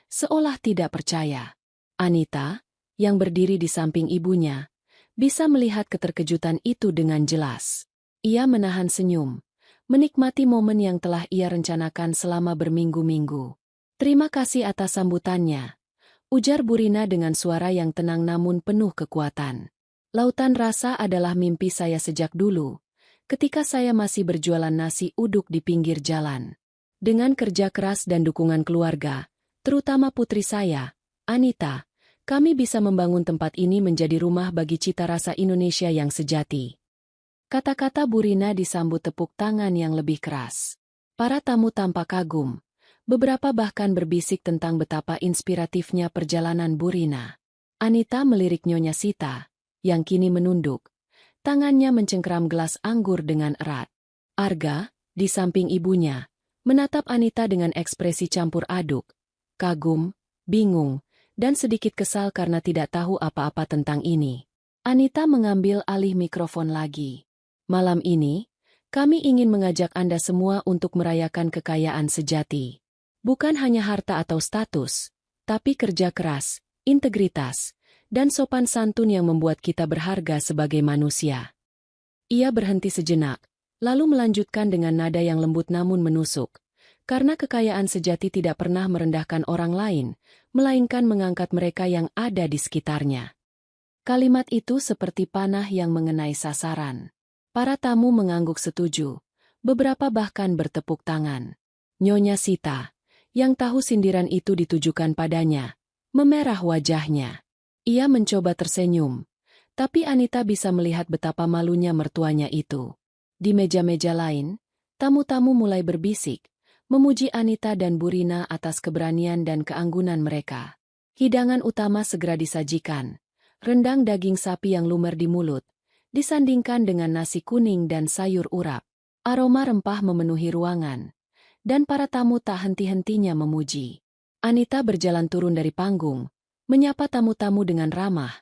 seolah tidak percaya. Anita, yang berdiri di samping ibunya, bisa melihat keterkejutan itu dengan jelas. Ia menahan senyum, menikmati momen yang telah ia rencanakan selama berminggu-minggu. "Terima kasih atas sambutannya," ujar Bu Rina dengan suara yang tenang namun penuh kekuatan. "Lautan Rasa adalah mimpi saya sejak dulu, ketika saya masih berjualan nasi uduk di pinggir jalan. Dengan kerja keras dan dukungan keluarga, terutama putri saya, Anita, kami bisa membangun tempat ini menjadi rumah bagi cita rasa Indonesia yang sejati." Kata-kata Bu Rina disambut tepuk tangan yang lebih keras. Para tamu tampak kagum. Beberapa bahkan berbisik tentang betapa inspiratifnya perjalanan Bu Rina. Anita melirik Nyonya Sita, yang kini menunduk. Tangannya mencengkeram gelas anggur dengan erat. Arga, di samping ibunya, menatap Anita dengan ekspresi campur aduk, kagum, bingung, dan sedikit kesal karena tidak tahu apa-apa tentang ini. Anita mengambil alih mikrofon lagi. "Malam ini, Kami ingin mengajak Anda semua untuk merayakan kekayaan sejati. Bukan hanya harta atau status, tapi kerja keras, integritas, dan sopan santun yang membuat kita berharga sebagai manusia. Ia berhenti sejenak, lalu melanjutkan dengan nada yang lembut namun menusuk. Karena kekayaan sejati tidak pernah merendahkan orang lain, melainkan mengangkat mereka yang ada di sekitarnya. Kalimat itu seperti panah yang mengenai sasaran. Para tamu mengangguk setuju, beberapa bahkan bertepuk tangan. Nyonya Sita, yang tahu sindiran itu ditujukan padanya, memerah wajahnya. Ia mencoba tersenyum, tapi Anita bisa melihat betapa malunya mertuanya itu. Di meja-meja lain, tamu-tamu mulai berbisik, memuji Anita dan Burina atas keberanian dan keanggunan mereka. Hidangan utama segera disajikan, rendang daging sapi yang lumer di mulut, disandingkan dengan nasi kuning dan sayur urap. Aroma rempah memenuhi ruangan, dan para tamu tak henti-hentinya memuji. Anita berjalan turun dari panggung, menyapa tamu-tamu dengan ramah,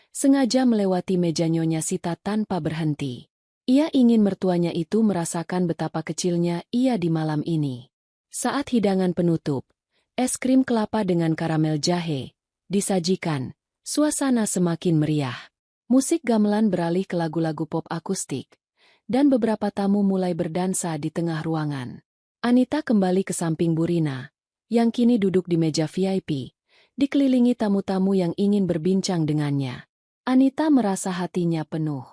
sengaja melewati meja Nyonya Sita tanpa berhenti. Ia ingin mertuanya itu merasakan betapa kecilnya ia di malam ini. Saat hidangan penutup, es krim kelapa dengan karamel jahe disajikan, suasana semakin meriah. Musik gamelan beralih ke lagu-lagu pop akustik, dan beberapa tamu mulai berdansa di tengah ruangan. Anita kembali ke samping Burina, yang kini duduk di meja VIP, dikelilingi tamu-tamu yang ingin berbincang dengannya. Anita merasa hatinya penuh.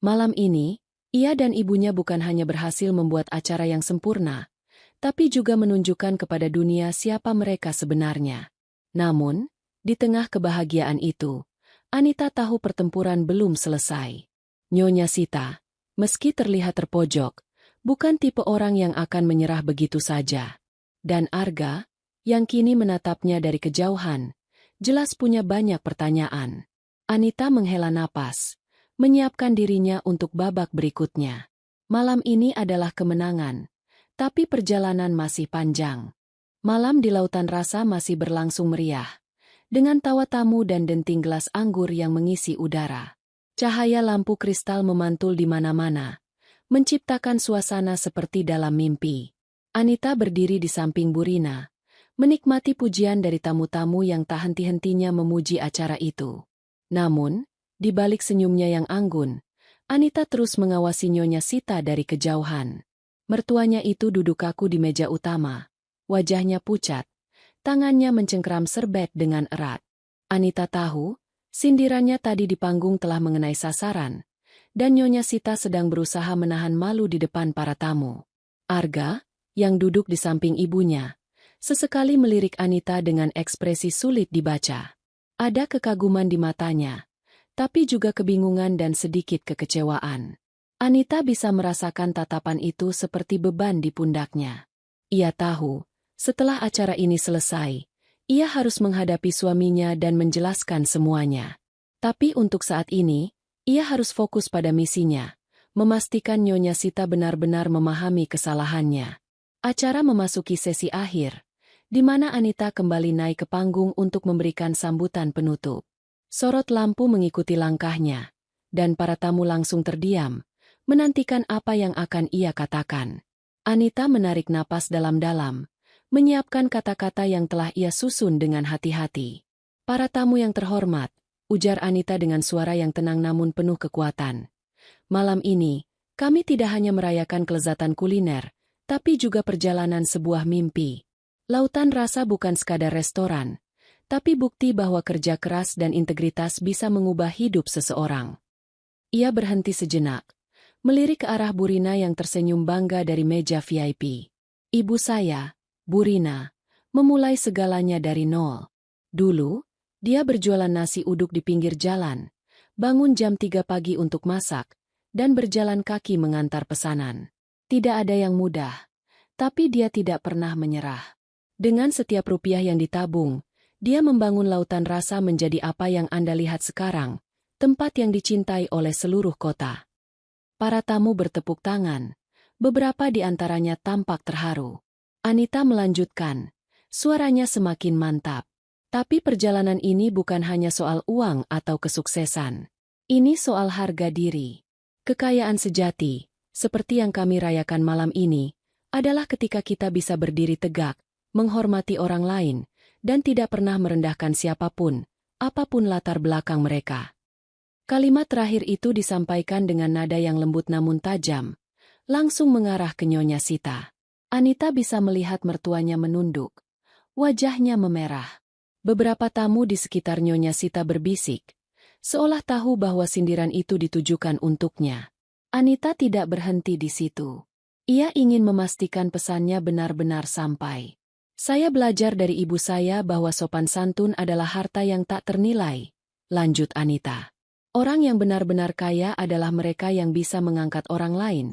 Malam ini, ia dan ibunya bukan hanya berhasil membuat acara yang sempurna, tapi juga menunjukkan kepada dunia siapa mereka sebenarnya. Namun, di tengah kebahagiaan itu, Anita tahu pertempuran belum selesai. Nyonya Sita, meski terlihat terpojok, bukan tipe orang yang akan menyerah begitu saja. Dan Arga, yang kini menatapnya dari kejauhan, jelas punya banyak pertanyaan. Anita menghela napas, menyiapkan dirinya untuk babak berikutnya. Malam ini adalah kemenangan, tapi perjalanan masih panjang. Malam di Lautan Rasa masih berlangsung meriah, dengan tawa tamu dan denting gelas anggur yang mengisi udara. Cahaya lampu kristal memantul di mana-mana, menciptakan suasana seperti dalam mimpi. Anita berdiri di samping Burina, menikmati pujian dari tamu-tamu yang tak henti-hentinya memuji acara itu. Namun, di balik senyumnya yang anggun, Anita terus mengawasi Nyonya Sita dari kejauhan. Mertuanya itu duduk kaku di meja utama, wajahnya pucat, tangannya mencengkeram serbet dengan erat. Anita tahu, sindirannya tadi di panggung telah mengenai sasaran, dan Nyonya Sita sedang berusaha menahan malu di depan para tamu. Arga, yang duduk di samping ibunya, sesekali melirik Anita dengan ekspresi sulit dibaca. Ada kekaguman di matanya, tapi juga kebingungan dan sedikit kekecewaan. Anita bisa merasakan tatapan itu seperti beban di pundaknya. Ia tahu, setelah acara ini selesai, ia harus menghadapi suaminya dan menjelaskan semuanya. Tapi untuk saat ini, ia harus fokus pada misinya, memastikan Nyonya Sita benar-benar memahami kesalahannya. Acara memasuki sesi akhir, di mana Anita kembali naik ke panggung untuk memberikan sambutan penutup. Sorot lampu mengikuti langkahnya, dan para tamu langsung terdiam, menantikan apa yang akan ia katakan. Anita menarik napas dalam-dalam, menyiapkan kata-kata yang telah ia susun dengan hati-hati. Para tamu yang terhormat, ujar Anita dengan suara yang tenang namun penuh kekuatan. Malam ini, kami tidak hanya merayakan kelezatan kuliner, tapi juga perjalanan sebuah mimpi. Lautan Rasa bukan sekadar restoran, tapi bukti bahwa kerja keras dan integritas bisa mengubah hidup seseorang. Ia berhenti sejenak, melirik ke arah Burina yang tersenyum bangga dari meja VIP. Ibu saya, Burina, memulai segalanya dari nol. Dulu, dia berjualan nasi uduk di pinggir jalan, bangun jam 3 pagi untuk masak, dan berjalan kaki mengantar pesanan. Tidak ada yang mudah, tapi dia tidak pernah menyerah. Dengan setiap rupiah yang ditabung, dia membangun Lautan Rasa menjadi apa yang Anda lihat sekarang, tempat yang dicintai oleh seluruh kota. Para tamu bertepuk tangan, beberapa di antaranya tampak terharu. Anita melanjutkan, suaranya semakin mantap. Tapi perjalanan ini bukan hanya soal uang atau kesuksesan. Ini soal harga diri. Kekayaan sejati, seperti yang kami rayakan malam ini, adalah ketika kita bisa berdiri tegak, menghormati orang lain, dan tidak pernah merendahkan siapapun, apapun latar belakang mereka. Kalimat terakhir itu disampaikan dengan nada yang lembut namun tajam, langsung mengarah ke Nyonya Sita. Anita bisa melihat mertuanya menunduk. Wajahnya memerah. Beberapa tamu di sekitar Nyonya Sita berbisik, seolah tahu bahwa sindiran itu ditujukan untuknya. Anita tidak berhenti di situ. Ia ingin memastikan pesannya benar-benar sampai. Saya belajar dari ibu saya bahwa sopan santun adalah harta yang tak ternilai, lanjut Anita. Orang yang benar-benar kaya adalah mereka yang bisa mengangkat orang lain,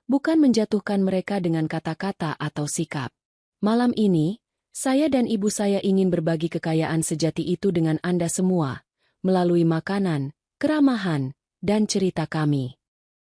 bukan menjatuhkan mereka dengan kata-kata atau sikap. Malam ini, saya dan ibu saya ingin berbagi kekayaan sejati itu dengan Anda semua, melalui makanan, keramahan, dan cerita kami.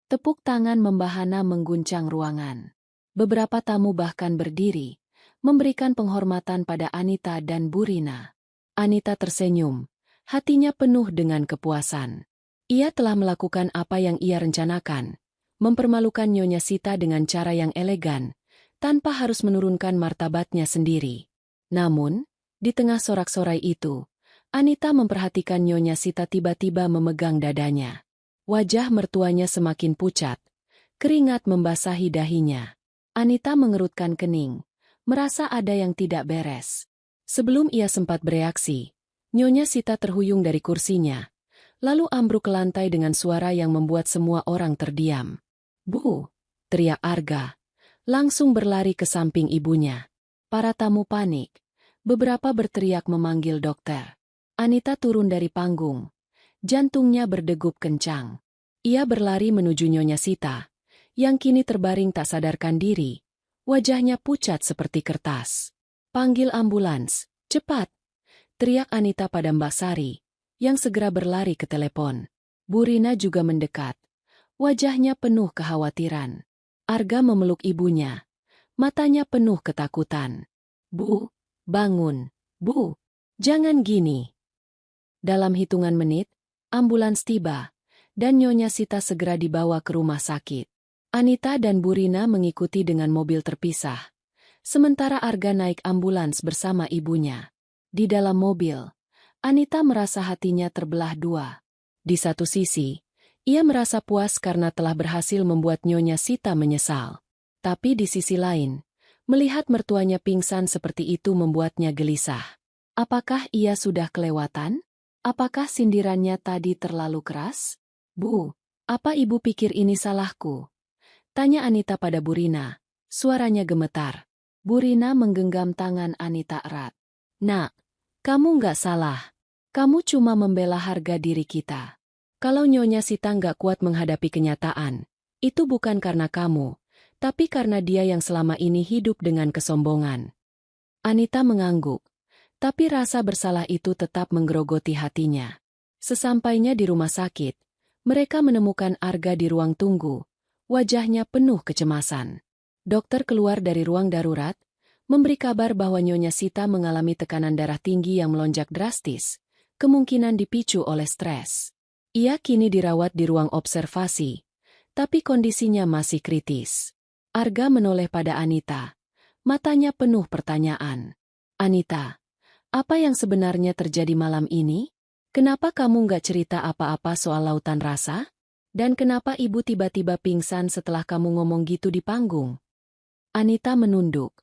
Tepuk tangan membahana mengguncang ruangan. Beberapa tamu bahkan berdiri, memberikan penghormatan pada Anita dan Bu Rina. Anita tersenyum, hatinya penuh dengan kepuasan. Ia telah melakukan apa yang ia rencanakan, mempermalukan Nyonya Sita dengan cara yang elegan, tanpa harus menurunkan martabatnya sendiri. Namun, di tengah sorak-sorai itu, Anita memperhatikan Nyonya Sita tiba-tiba memegang dadanya. Wajah mertuanya semakin pucat, keringat membasahi dahinya. Anita mengerutkan kening, merasa ada yang tidak beres. Sebelum ia sempat bereaksi, Nyonya Sita terhuyung dari kursinya, lalu ambruk ke lantai dengan suara yang membuat semua orang terdiam. "Bu!" teriak Arga, langsung berlari ke samping ibunya. Para tamu panik, beberapa berteriak memanggil dokter. Anita turun dari panggung. Jantungnya berdegup kencang. Ia berlari menuju Nyonya Sita, yang kini terbaring tak sadarkan diri. Wajahnya pucat seperti kertas. "Panggil ambulans, cepat!" teriak Anita pada Mbak Sari, yang segera berlari ke telepon. Bu Rina juga mendekat. Wajahnya penuh kekhawatiran. Arga memeluk ibunya. Matanya penuh ketakutan. "Bu, bangun. Bu, jangan gini." Dalam hitungan menit, ambulans tiba, dan Nyonya Sita segera dibawa ke rumah sakit. Anita dan Bu Rina mengikuti dengan mobil terpisah, sementara Arga naik ambulans bersama ibunya. Di dalam mobil, Anita merasa hatinya terbelah dua. Di satu sisi, ia merasa puas karena telah berhasil membuat Nyonya Sita menyesal. Tapi di sisi lain, melihat mertuanya pingsan seperti itu membuatnya gelisah. Apakah ia sudah kelewatan? Apakah sindirannya tadi terlalu keras? "Bu, apa ibu pikir ini salahku?" tanya Anita pada Bu Rina. Suaranya gemetar. Bu Rina menggenggam tangan Anita erat. "Nak, kamu nggak salah. Kamu cuma membela harga diri kita. Kalau Nyonya Sita nggak kuat menghadapi kenyataan, itu bukan karena kamu, tapi karena dia yang selama ini hidup dengan kesombongan." Anita mengangguk. Tapi rasa bersalah itu tetap menggerogoti hatinya. Sesampainya di rumah sakit, mereka menemukan Arga di ruang tunggu. Wajahnya penuh kecemasan. Dokter keluar dari ruang darurat, memberi kabar bahwa Nyonya Sita mengalami tekanan darah tinggi yang melonjak drastis, kemungkinan dipicu oleh stres. Ia kini dirawat di ruang observasi, tapi kondisinya masih kritis. Arga menoleh pada Anita, matanya penuh pertanyaan. "Anita, apa yang sebenarnya terjadi malam ini? Kenapa kamu nggak cerita apa-apa soal lautan rasa? Dan kenapa ibu tiba-tiba pingsan setelah kamu ngomong gitu di panggung?" Anita menunduk,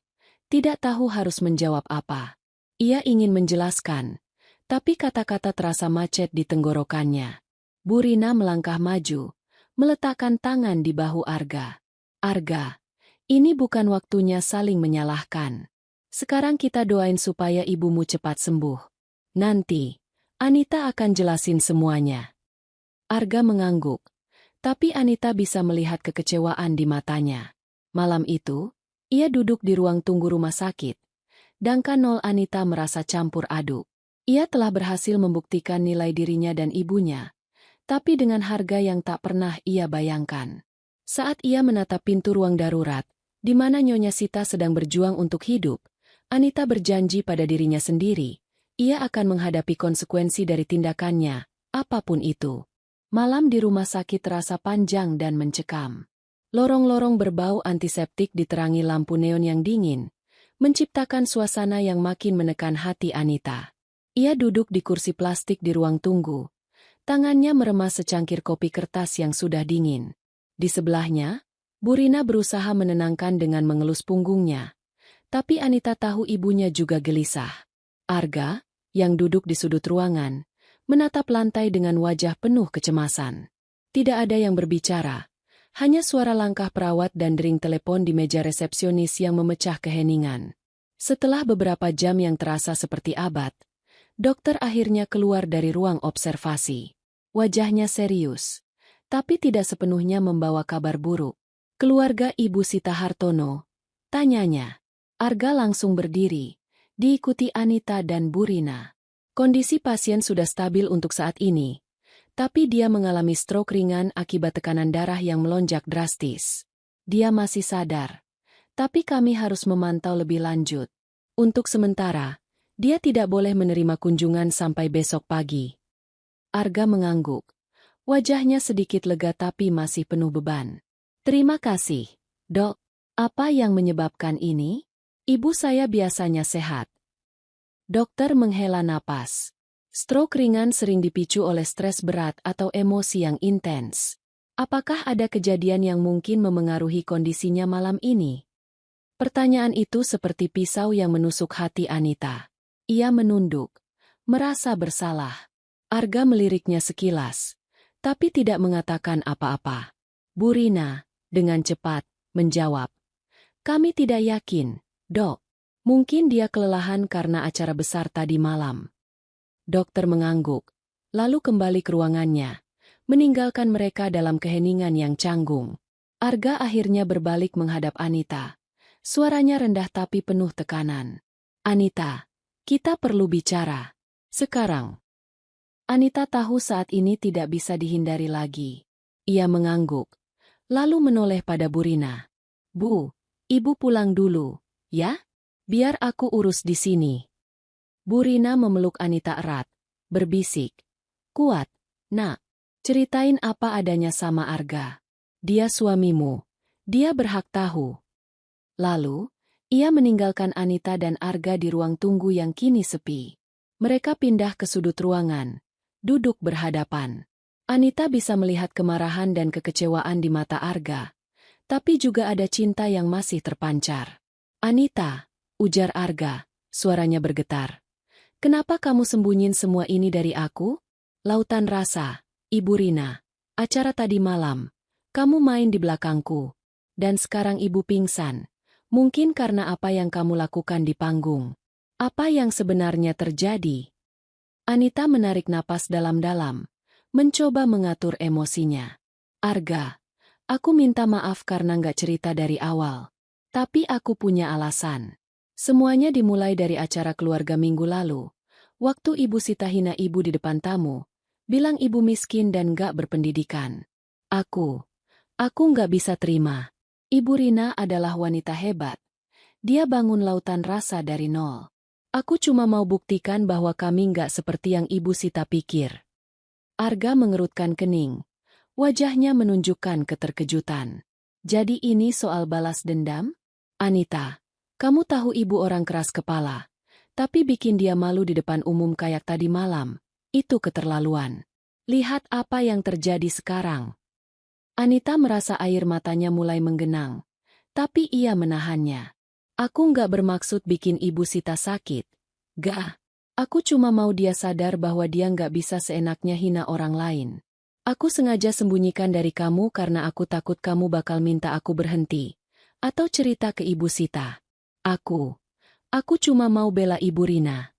tidak tahu harus menjawab apa. Ia ingin menjelaskan, tapi kata-kata terasa macet di tenggorokannya. Bu Rina melangkah maju, meletakkan tangan di bahu Arga. "Arga, ini bukan waktunya saling menyalahkan. Sekarang kita doain supaya ibumu cepat sembuh. Nanti, Anita akan jelasin semuanya." Arga mengangguk, tapi Anita bisa melihat kekecewaan di matanya. Malam itu, ia duduk di ruang tunggu rumah sakit. Dangkan Anita merasa campur aduk. Ia telah berhasil membuktikan nilai dirinya dan ibunya, tapi dengan harga yang tak pernah ia bayangkan. Saat ia menatap pintu ruang darurat, di mana Nyonya Sita sedang berjuang untuk hidup, Anita berjanji pada dirinya sendiri, ia akan menghadapi konsekuensi dari tindakannya, apapun itu. Malam di rumah sakit terasa panjang dan mencekam. Lorong-lorong berbau antiseptik diterangi lampu neon yang dingin, menciptakan suasana yang makin menekan hati Anita. Ia duduk di kursi plastik di ruang tunggu. Tangannya meremas secangkir kopi kertas yang sudah dingin. Di sebelahnya, Burina berusaha menenangkan dengan mengelus punggungnya. Tapi Anita tahu ibunya juga gelisah. Arga, yang duduk di sudut ruangan, menatap lantai dengan wajah penuh kecemasan. Tidak ada yang berbicara. Hanya suara langkah perawat dan dering telepon di meja resepsionis yang memecah keheningan. Setelah beberapa jam yang terasa seperti abad, dokter akhirnya keluar dari ruang observasi. Wajahnya serius, tapi tidak sepenuhnya membawa kabar buruk. Keluarga Ibu Sita Hartono, tanyanya. Arga langsung berdiri, diikuti Anita dan Burina. Kondisi pasien sudah stabil untuk saat ini. Tapi dia mengalami stroke ringan akibat tekanan darah yang melonjak drastis. Dia masih sadar. Tapi kami harus memantau lebih lanjut. Untuk sementara, dia tidak boleh menerima kunjungan sampai besok pagi. Arga mengangguk. Wajahnya sedikit lega tapi masih penuh beban. Terima kasih, Dok. Apa yang menyebabkan ini? Ibu saya biasanya sehat. Dokter menghela napas. Stroke ringan sering dipicu oleh stres berat atau emosi yang intens. Apakah ada kejadian yang mungkin memengaruhi kondisinya malam ini? Pertanyaan itu seperti pisau yang menusuk hati Anita. Ia menunduk, merasa bersalah. Arga meliriknya sekilas, tapi tidak mengatakan apa-apa. Burina, dengan cepat, menjawab. Kami tidak yakin, Dok. Mungkin dia kelelahan karena acara besar tadi malam. Dokter mengangguk, lalu kembali ke ruangannya, meninggalkan mereka dalam keheningan yang canggung. Arga akhirnya berbalik menghadap Anita. Suaranya rendah tapi penuh tekanan. Anita, kita perlu bicara. Sekarang. Anita tahu saat ini tidak bisa dihindari lagi. Ia mengangguk, lalu menoleh pada Burina. Bu, Ibu pulang dulu, ya? Biar aku urus di sini. Burina memeluk Anita erat, berbisik. Kuat, Nak. Ceritain apa adanya sama Arga. Dia suamimu. Dia berhak tahu. Lalu, ia meninggalkan Anita dan Arga di ruang tunggu yang kini sepi. Mereka pindah ke sudut ruangan, duduk berhadapan. Anita bisa melihat kemarahan dan kekecewaan di mata Arga, tapi juga ada cinta yang masih terpancar. Anita, ujar Arga, suaranya bergetar. Kenapa kamu sembunyiin semua ini dari aku? Lautan rasa, Ibu Rina. Acara tadi malam, kamu main di belakangku. Dan sekarang Ibu pingsan. Mungkin karena apa yang kamu lakukan di panggung. Apa yang sebenarnya terjadi? Anita menarik napas dalam-dalam, mencoba mengatur emosinya. Arga, aku minta maaf karena nggak cerita dari awal. Tapi aku punya alasan. Semuanya dimulai dari acara keluarga minggu lalu. Waktu Ibu Sita hina Ibu di depan tamu, bilang Ibu miskin dan gak berpendidikan. Aku gak bisa terima. Ibu Rina adalah wanita hebat. Dia bangun lautan rasa dari nol. Aku cuma mau buktikan bahwa kami gak seperti yang Ibu Sita pikir. Arga mengerutkan kening. Wajahnya menunjukkan keterkejutan. Jadi ini soal balas dendam? Anita, kamu tahu Ibu orang keras kepala. Tapi bikin dia malu di depan umum kayak tadi malam. Itu keterlaluan. Lihat apa yang terjadi sekarang. Anita merasa air matanya mulai menggenang. Tapi ia menahannya. Aku nggak bermaksud bikin Ibu Sita sakit. Gak. Aku cuma mau dia sadar bahwa dia nggak bisa seenaknya hina orang lain. Aku sengaja sembunyikan dari kamu karena aku takut kamu bakal minta aku berhenti. Atau cerita ke Ibu Sita. Aku cuma mau bela Ibu Rina.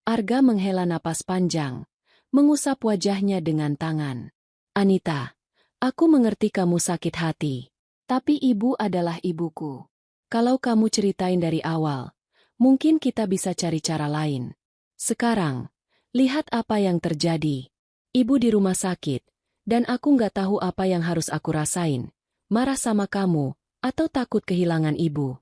Arga menghela napas panjang, mengusap wajahnya dengan tangan. Anita, aku mengerti kamu sakit hati. Tapi Ibu adalah ibuku. Kalau kamu ceritain dari awal, mungkin kita bisa cari cara lain. Sekarang, lihat apa yang terjadi. Ibu di rumah sakit, dan aku nggak tahu apa yang harus aku rasain. Marah sama kamu, atau takut kehilangan Ibu.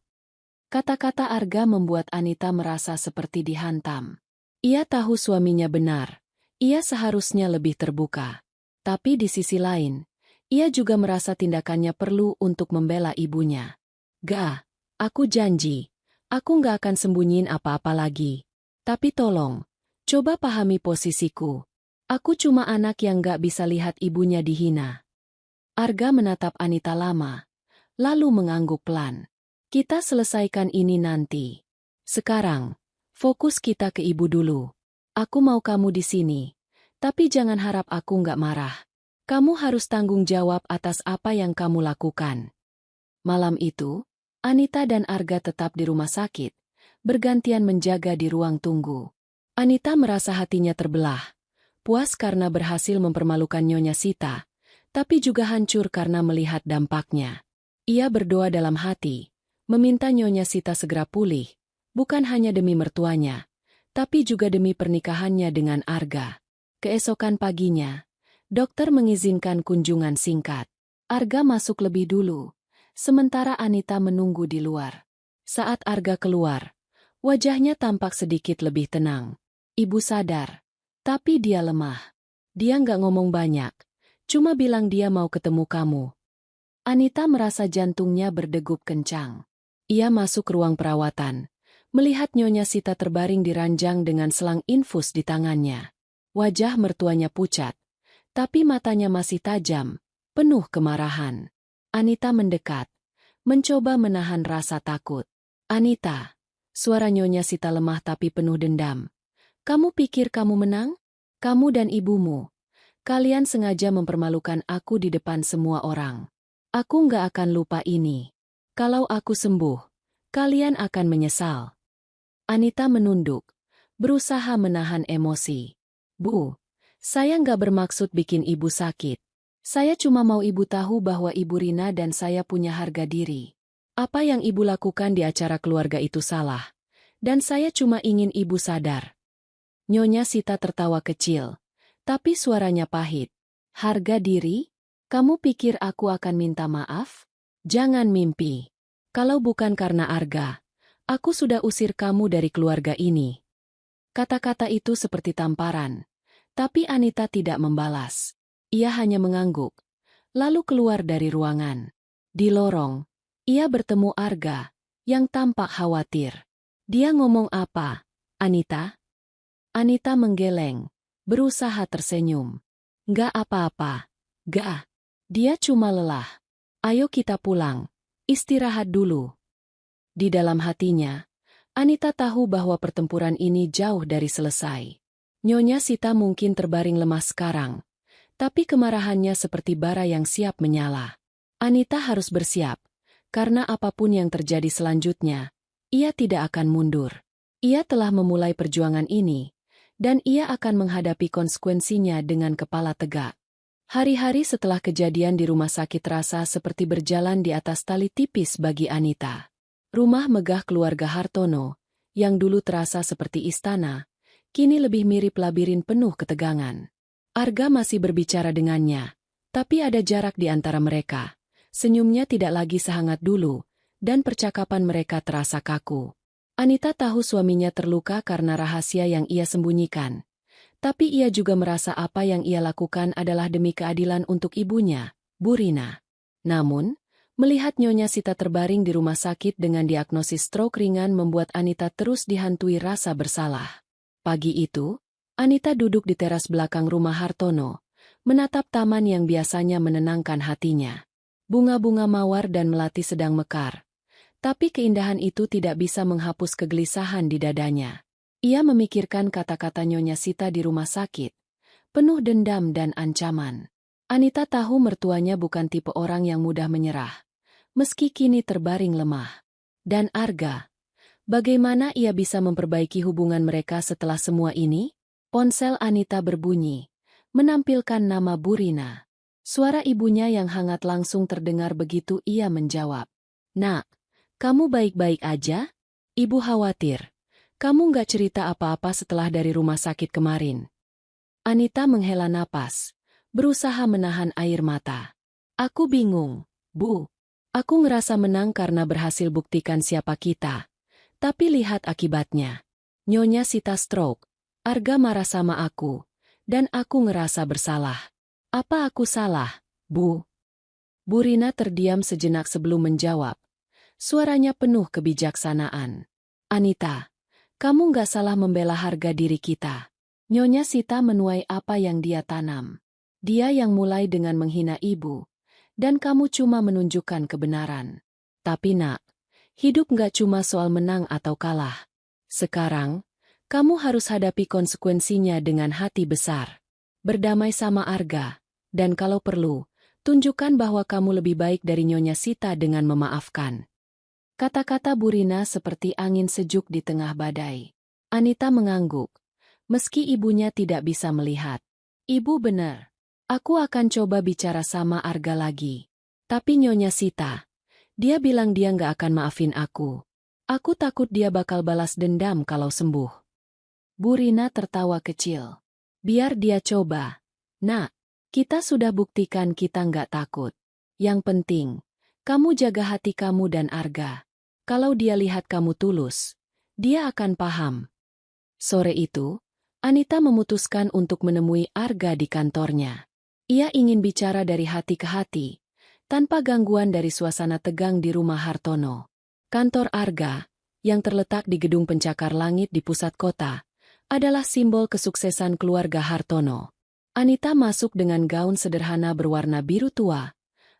Kata-kata Arga membuat Anita merasa seperti dihantam. Ia tahu suaminya benar. Ia seharusnya lebih terbuka. Tapi di sisi lain, Ia juga merasa tindakannya perlu untuk membela ibunya. Gak, aku janji, aku nggak akan sembunyiin apa-apa lagi. Tapi tolong, coba pahami posisiku. Aku cuma anak yang nggak bisa lihat ibunya dihina. Arga menatap Anita lama, lalu mengangguk pelan. Kita selesaikan ini nanti. Sekarang, fokus kita ke ibu dulu. Aku mau kamu di sini, tapi jangan harap aku nggak marah. Kamu harus tanggung jawab atas apa yang kamu lakukan. Malam itu, Anita dan Arga tetap di rumah sakit, bergantian menjaga di ruang tunggu. Anita merasa hatinya terbelah, puas karena berhasil mempermalukan Nyonya Sita, tapi juga hancur karena melihat dampaknya. Ia berdoa dalam hati, meminta Nyonya Sita segera pulih, bukan hanya demi mertuanya, tapi juga demi pernikahannya dengan Arga. Keesokan paginya, dokter mengizinkan kunjungan singkat. Arga masuk lebih dulu, sementara Anita menunggu di luar. Saat Arga keluar, wajahnya tampak sedikit lebih tenang. Ibu sadar, tapi dia lemah. Dia nggak ngomong banyak, cuma bilang dia mau ketemu kamu. Anita merasa jantungnya berdegup kencang. Ia masuk ruang perawatan, melihat Nyonya Sita terbaring di ranjang dengan selang infus di tangannya. Wajah mertuanya pucat, tapi matanya masih tajam, penuh kemarahan. Anita mendekat, mencoba menahan rasa takut. Anita, suara Nyonya Sita lemah tapi penuh dendam. Kamu pikir kamu menang? Kamu dan ibumu. Kalian sengaja mempermalukan aku di depan semua orang. Aku nggak akan lupa ini. Kalau aku sembuh, kalian akan menyesal. Anita menunduk, berusaha menahan emosi. Bu, saya nggak bermaksud bikin ibu sakit. Saya cuma mau ibu tahu bahwa ibu Rina dan saya punya harga diri. Apa yang ibu lakukan di acara keluarga itu salah. Dan saya cuma ingin ibu sadar. Nyonya Sita tertawa kecil, tapi suaranya pahit. Harga diri? Kamu pikir aku akan minta maaf? Jangan mimpi. Kalau bukan karena Arga, aku sudah usir kamu dari keluarga ini. Kata-kata itu seperti tamparan. Tapi Anita tidak membalas. Ia hanya mengangguk, lalu keluar dari ruangan. Di lorong, ia bertemu Arga, yang tampak khawatir. Dia ngomong apa, Anita? Anita menggeleng, berusaha tersenyum. Nggak apa-apa, nggak. Dia cuma lelah. Ayo kita pulang, istirahat dulu. Di dalam hatinya, Anita tahu bahwa pertempuran ini jauh dari selesai. Nyonya Sita mungkin terbaring lemas sekarang, tapi kemarahannya seperti bara yang siap menyala. Anita harus bersiap, karena apapun yang terjadi selanjutnya, ia tidak akan mundur. Ia telah memulai perjuangan ini, dan ia akan menghadapi konsekuensinya dengan kepala tegak. Hari-hari setelah kejadian di rumah sakit terasa seperti berjalan di atas tali tipis bagi Anita. Rumah megah keluarga Hartono, yang dulu terasa seperti istana, kini lebih mirip labirin penuh ketegangan. Arga masih berbicara dengannya, tapi ada jarak di antara mereka. Senyumnya tidak lagi sehangat dulu, dan percakapan mereka terasa kaku. Anita tahu suaminya terluka karena rahasia yang ia sembunyikan. Tapi ia juga merasa apa yang ia lakukan adalah demi keadilan untuk ibunya, Bu Rina. Namun, melihat Nyonya Sita terbaring di rumah sakit dengan diagnosis stroke ringan membuat Anita terus dihantui rasa bersalah. Pagi itu, Anita duduk di teras belakang rumah Hartono, menatap taman yang biasanya menenangkan hatinya. Bunga-bunga mawar dan melati sedang mekar. Tapi keindahan itu tidak bisa menghapus kegelisahan di dadanya. Ia memikirkan kata-kata Nyonya Sita di rumah sakit, penuh dendam dan ancaman. Anita tahu mertuanya bukan tipe orang yang mudah menyerah, meski kini terbaring lemah. Dan Arga, bagaimana ia bisa memperbaiki hubungan mereka setelah semua ini? Ponsel Anita berbunyi, menampilkan nama Bu Rina. Suara ibunya yang hangat langsung terdengar begitu ia menjawab. Nak, kamu baik-baik aja? Ibu khawatir. Kamu nggak cerita apa-apa setelah dari rumah sakit kemarin. Anita menghela napas, berusaha menahan air mata. Aku bingung, Bu. Aku ngerasa menang karena berhasil buktikan siapa kita. Tapi lihat akibatnya. Nyonya Sita stroke. Arga marah sama aku. Dan aku ngerasa bersalah. Apa aku salah, Bu? Bu Rina terdiam sejenak sebelum menjawab. Suaranya penuh kebijaksanaan. Anita, kamu nggak salah membela harga diri kita. Nyonya Sita menuai apa yang dia tanam. Dia yang mulai dengan menghina ibu. Dan kamu cuma menunjukkan kebenaran. Tapi nak, hidup nggak cuma soal menang atau kalah. Sekarang, kamu harus hadapi konsekuensinya dengan hati besar. Berdamai sama Arga. Dan kalau perlu, tunjukkan bahwa kamu lebih baik dari Nyonya Sita dengan memaafkan. Kata-kata Bu Rina seperti angin sejuk di tengah badai. Anita mengangguk. Meski ibunya tidak bisa melihat. Ibu benar. Aku akan coba bicara sama Arga lagi. Tapi Nyonya Sita, dia bilang dia nggak akan maafin aku. Aku takut dia bakal balas dendam kalau sembuh. Bu Rina tertawa kecil. Biar dia coba. Nak, kita sudah buktikan kita nggak takut. Yang penting, kamu jaga hati kamu dan Arga. Kalau dia lihat kamu tulus, dia akan paham. Sore itu, Anita memutuskan untuk menemui Arga di kantornya. Ia ingin bicara dari hati ke hati, tanpa gangguan dari suasana tegang di rumah Hartono. Kantor Arga, yang terletak di gedung pencakar langit di pusat kota, adalah simbol kesuksesan keluarga Hartono. Anita masuk dengan gaun sederhana berwarna biru tua,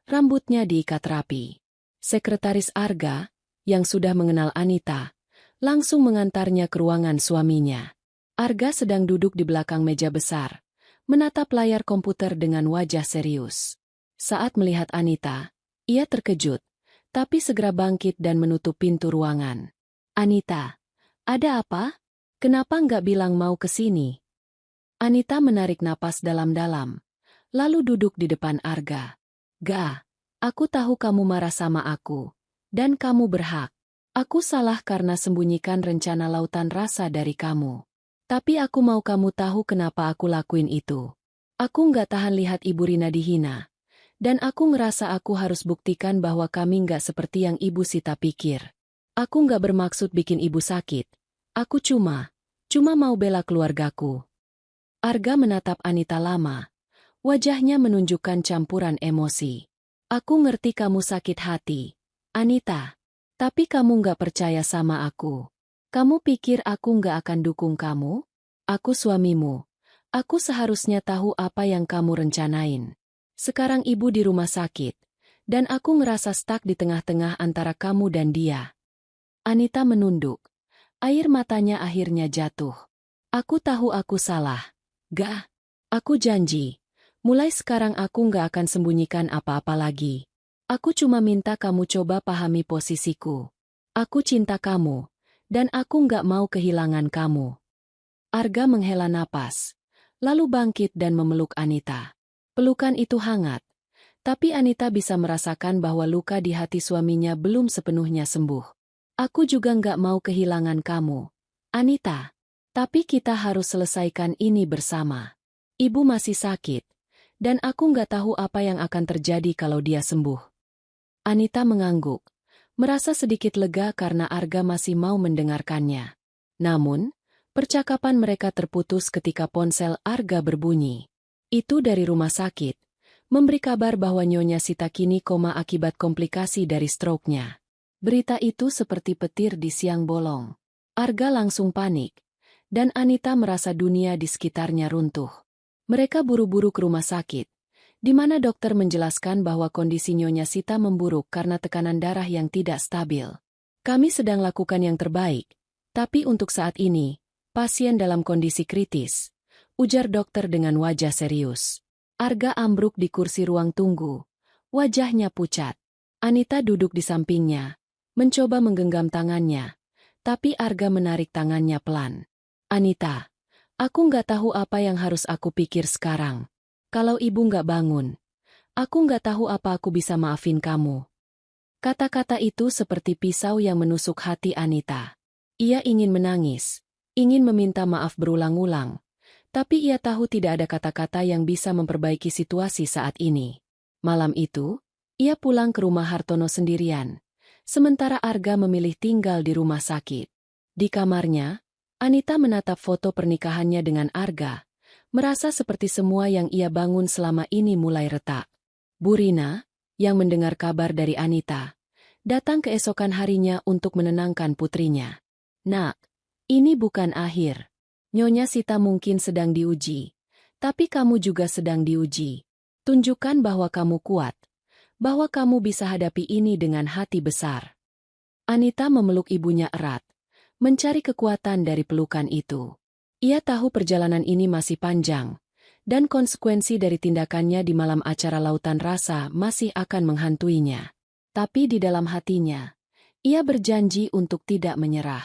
rambutnya diikat rapi. Sekretaris Arga, yang sudah mengenal Anita, langsung mengantarnya ke ruangan suaminya. Arga sedang duduk di belakang meja besar, menatap layar komputer dengan wajah serius. Saat melihat Anita, ia terkejut, tapi segera bangkit dan menutup pintu ruangan. Anita, ada apa? Kenapa nggak bilang mau ke sini? Anita menarik napas dalam-dalam, lalu duduk di depan Arga. Ga, aku tahu kamu marah sama aku, dan kamu berhak. Aku salah karena sembunyikan rencana lautan rasa dari kamu. Tapi aku mau kamu tahu kenapa aku lakuin itu. Aku nggak tahan lihat Ibu Rina dihina. Dan aku ngerasa aku harus buktikan bahwa kami nggak seperti yang Ibu Sita pikir. Aku nggak bermaksud bikin Ibu sakit. Aku cuma mau bela keluargaku. Arga menatap Anita lama. Wajahnya menunjukkan campuran emosi. Aku ngerti kamu sakit hati, Anita. Tapi kamu nggak percaya sama aku. Kamu pikir aku nggak akan dukung kamu? Aku suamimu. Aku seharusnya tahu apa yang kamu rencanain. Sekarang ibu di rumah sakit. Dan aku ngerasa stuck di tengah-tengah antara kamu dan dia. Anita menunduk. Air matanya akhirnya jatuh. Aku tahu aku salah. Gak. Aku janji. Mulai sekarang aku nggak akan sembunyikan apa-apa lagi. Aku cuma minta kamu coba pahami posisiku. Aku cinta kamu. Dan aku nggak mau kehilangan kamu. Arga menghela napas. Lalu bangkit dan memeluk Anita. Pelukan itu hangat. Tapi Anita bisa merasakan bahwa luka di hati suaminya belum sepenuhnya sembuh. Aku juga nggak mau kehilangan kamu, Anita. Tapi kita harus selesaikan ini bersama. Ibu masih sakit. Dan aku nggak tahu apa yang akan terjadi kalau dia sembuh. Anita mengangguk. Merasa sedikit lega karena Arga masih mau mendengarkannya. Namun, percakapan mereka terputus ketika ponsel Arga berbunyi. Itu dari rumah sakit. Memberi kabar bahwa Nyonya Sita kini koma akibat komplikasi dari stroke-nya. Berita itu seperti petir di siang bolong. Arga langsung panik. Dan Anita merasa dunia di sekitarnya runtuh. Mereka buru-buru ke rumah sakit, di mana dokter menjelaskan bahwa kondisi Nyonya Sita memburuk karena tekanan darah yang tidak stabil. Kami sedang lakukan yang terbaik, tapi untuk saat ini, pasien dalam kondisi kritis, ujar dokter dengan wajah serius. Arga ambruk di kursi ruang tunggu, wajahnya pucat. Anita duduk di sampingnya, mencoba menggenggam tangannya, tapi Arga menarik tangannya pelan. Anita, aku nggak tahu apa yang harus aku pikir sekarang. Kalau ibu nggak bangun, aku nggak tahu apa aku bisa maafin kamu. Kata-kata itu seperti pisau yang menusuk hati Anita. Ia ingin menangis, ingin meminta maaf berulang-ulang, tapi ia tahu tidak ada kata-kata yang bisa memperbaiki situasi saat ini. Malam itu, ia pulang ke rumah Hartono sendirian, sementara Arga memilih tinggal di rumah sakit. Di kamarnya, Anita menatap foto pernikahannya dengan Arga, merasa seperti semua yang ia bangun selama ini mulai retak. Bu Rina, yang mendengar kabar dari Anita, datang keesokan harinya untuk menenangkan putrinya. "Nak, ini bukan akhir. Nyonya Sita mungkin sedang diuji, tapi kamu juga sedang diuji. Tunjukkan bahwa kamu kuat, bahwa kamu bisa hadapi ini dengan hati besar." Anita memeluk ibunya erat, mencari kekuatan dari pelukan itu. Ia tahu perjalanan ini masih panjang, dan konsekuensi dari tindakannya di malam acara Lautan Rasa masih akan menghantuinya. Tapi di dalam hatinya, ia berjanji untuk tidak menyerah.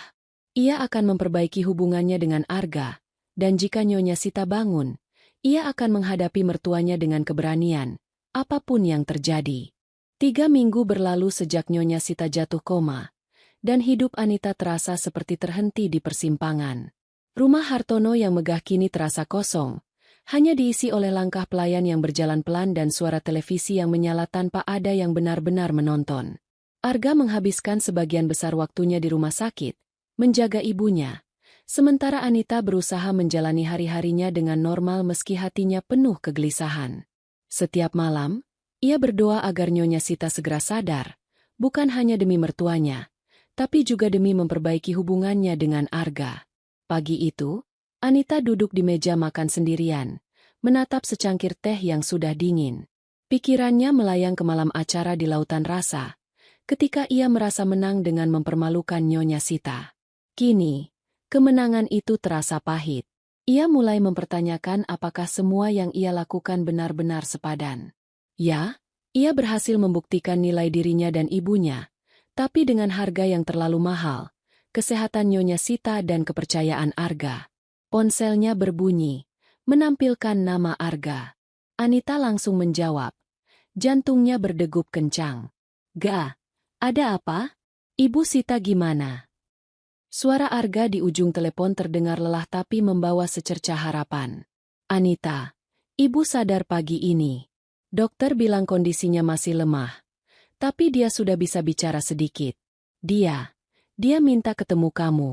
Ia akan memperbaiki hubungannya dengan Arga, dan jika Nyonya Sita bangun, ia akan menghadapi mertuanya dengan keberanian, apapun yang terjadi. 3 minggu berlalu sejak Nyonya Sita jatuh koma, dan hidup Anita terasa seperti terhenti di persimpangan. Rumah Hartono yang megah kini terasa kosong, hanya diisi oleh langkah pelayan yang berjalan pelan dan suara televisi yang menyala tanpa ada yang benar-benar menonton. Arga menghabiskan sebagian besar waktunya di rumah sakit, menjaga ibunya, sementara Anita berusaha menjalani hari-harinya dengan normal meski hatinya penuh kegelisahan. Setiap malam, ia berdoa agar Nyonya Sita segera sadar, bukan hanya demi mertuanya, tapi juga demi memperbaiki hubungannya dengan Arga. Pagi itu, Anita duduk di meja makan sendirian, menatap secangkir teh yang sudah dingin. Pikirannya melayang ke malam acara di Lautan Rasa, ketika ia merasa menang dengan mempermalukan Nyonya Sita. Kini, kemenangan itu terasa pahit. Ia mulai mempertanyakan apakah semua yang ia lakukan benar-benar sepadan. Ya, ia berhasil membuktikan nilai dirinya dan ibunya, tapi dengan harga yang terlalu mahal. Kesehatan Nyonya Sita dan kepercayaan Arga. Ponselnya berbunyi, menampilkan nama Arga. Anita langsung menjawab. Jantungnya berdegup kencang. "Ga, ada apa? Ibu Sita gimana?" Suara Arga di ujung telepon terdengar lelah tapi membawa secercah harapan. "Anita, ibu sadar pagi ini. Dokter bilang kondisinya masih lemah. Tapi dia sudah bisa bicara sedikit. Dia minta ketemu kamu."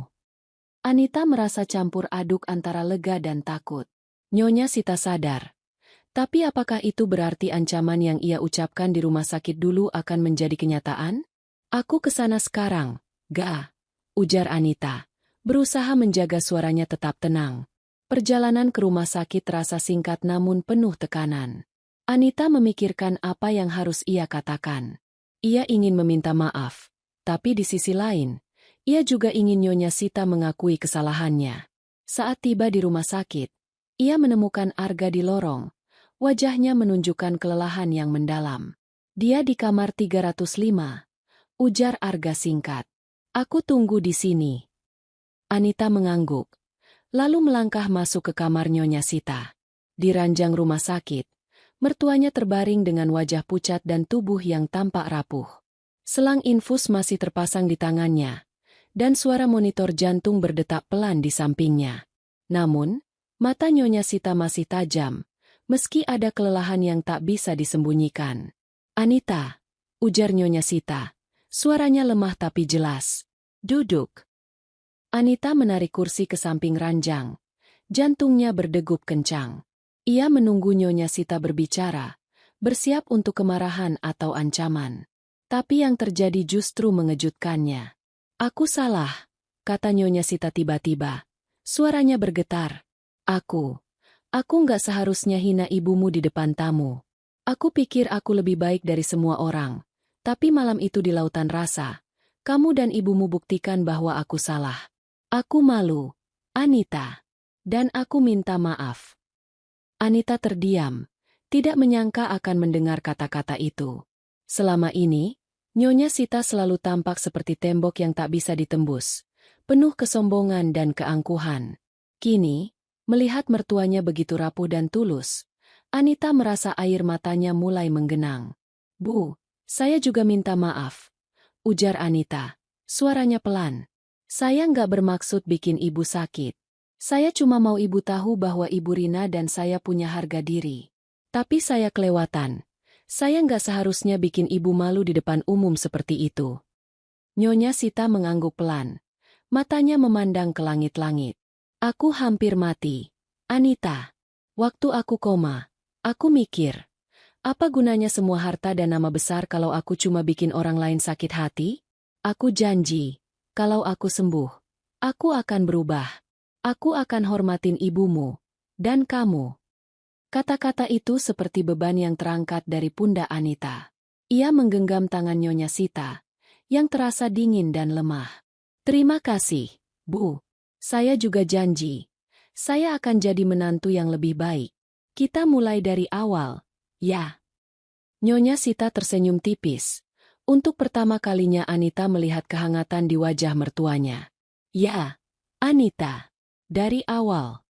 Anita merasa campur aduk antara lega dan takut. Nyonya Sita sadar. Tapi apakah itu berarti ancaman yang ia ucapkan di rumah sakit dulu akan menjadi kenyataan? "Aku kesana sekarang, Ga," ujar Anita, berusaha menjaga suaranya tetap tenang. Perjalanan ke rumah sakit terasa singkat namun penuh tekanan. Anita memikirkan apa yang harus ia katakan. Ia ingin meminta maaf, tapi di sisi lain, ia juga ingin Nyonya Sita mengakui kesalahannya. Saat tiba di rumah sakit, ia menemukan Arga di lorong. Wajahnya menunjukkan kelelahan yang mendalam. "Dia di kamar 305, ujar Arga singkat. "Aku tunggu di sini." Anita mengangguk, lalu melangkah masuk ke kamar Nyonya Sita. Di ranjang rumah sakit, mertuanya terbaring dengan wajah pucat dan tubuh yang tampak rapuh. Selang infus masih terpasang di tangannya, dan suara monitor jantung berdetak pelan di sampingnya. Namun, mata Nyonya Sita masih tajam, meski ada kelelahan yang tak bisa disembunyikan. "Anita," ujar Nyonya Sita, suaranya lemah tapi jelas. "Duduk." Anita menarik kursi ke samping ranjang. Jantungnya berdegup kencang. Ia menunggu Nyonya Sita berbicara, bersiap untuk kemarahan atau ancaman. Tapi yang terjadi justru mengejutkannya. "Aku salah," kata Nyonya Sita tiba-tiba. Suaranya bergetar. Aku nggak seharusnya hina ibumu di depan tamu. Aku pikir aku lebih baik dari semua orang. Tapi malam itu di Lautan Rasa, kamu dan ibumu buktikan bahwa aku salah. Aku malu, Anita. Dan aku minta maaf." Anita terdiam, tidak menyangka akan mendengar kata-kata itu. Selama ini, Nyonya Sita selalu tampak seperti tembok yang tak bisa ditembus, penuh kesombongan dan keangkuhan. Kini, melihat mertuanya begitu rapuh dan tulus, Anita merasa air matanya mulai menggenang. "Bu, saya juga minta maaf," ujar Anita, suaranya pelan. "Saya nggak bermaksud bikin ibu sakit. Saya cuma mau ibu tahu bahwa Ibu Rina dan saya punya harga diri. Tapi saya kelewatan. Saya nggak seharusnya bikin ibu malu di depan umum seperti itu." Nyonya Sita mengangguk pelan. Matanya memandang ke langit-langit. "Aku hampir mati, Anita. Waktu aku koma, aku mikir, Apa gunanya semua harta dan nama besar kalau aku cuma bikin orang lain sakit hati? Aku janji, kalau aku sembuh, aku akan berubah. Aku akan hormatin ibumu dan kamu. Kata-kata itu seperti beban yang terangkat dari pundak Anita. Ia menggenggam tangan Nyonya Sita, yang terasa dingin dan lemah. Terima kasih, Bu. Saya juga janji. Saya akan jadi menantu yang lebih baik. Kita mulai dari awal, ya. Nyonya Sita tersenyum tipis. Untuk pertama kalinya Anita melihat kehangatan di wajah mertuanya. Ya, Anita. Dari awal.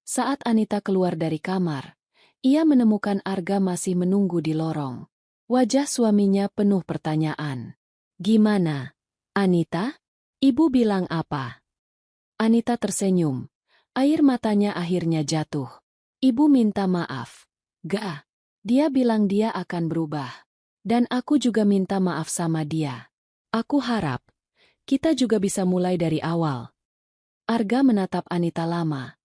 Saat Anita keluar dari kamar, ia menemukan Arga masih menunggu di lorong. Wajah suaminya penuh pertanyaan. Gimana, Anita? Ibu bilang apa? Anita tersenyum. Air matanya akhirnya jatuh. Ibu minta maaf. Gak. Dia bilang dia akan berubah. Dan aku juga minta maaf sama dia. Aku harap kita juga bisa mulai dari awal. Arga menatap Anita lama,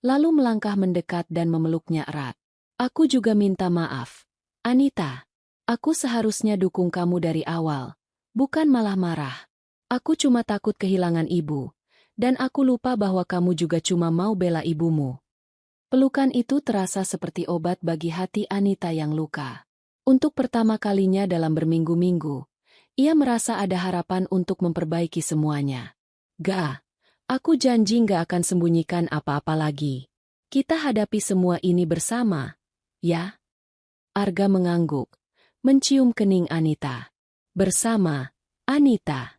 lalu melangkah mendekat dan memeluknya erat. Aku juga minta maaf. Anita, aku seharusnya dukung kamu dari awal, bukan malah marah. Aku cuma takut kehilangan ibu, dan aku lupa bahwa kamu juga cuma mau bela ibumu. Pelukan itu terasa seperti obat bagi hati Anita yang luka. Untuk pertama kalinya dalam berminggu-minggu, ia merasa ada harapan untuk memperbaiki semuanya. Gak, aku janji gak akan sembunyikan apa-apa lagi. Kita hadapi semua ini bersama, ya? Arga mengangguk, mencium kening Anita. Bersama, Anita.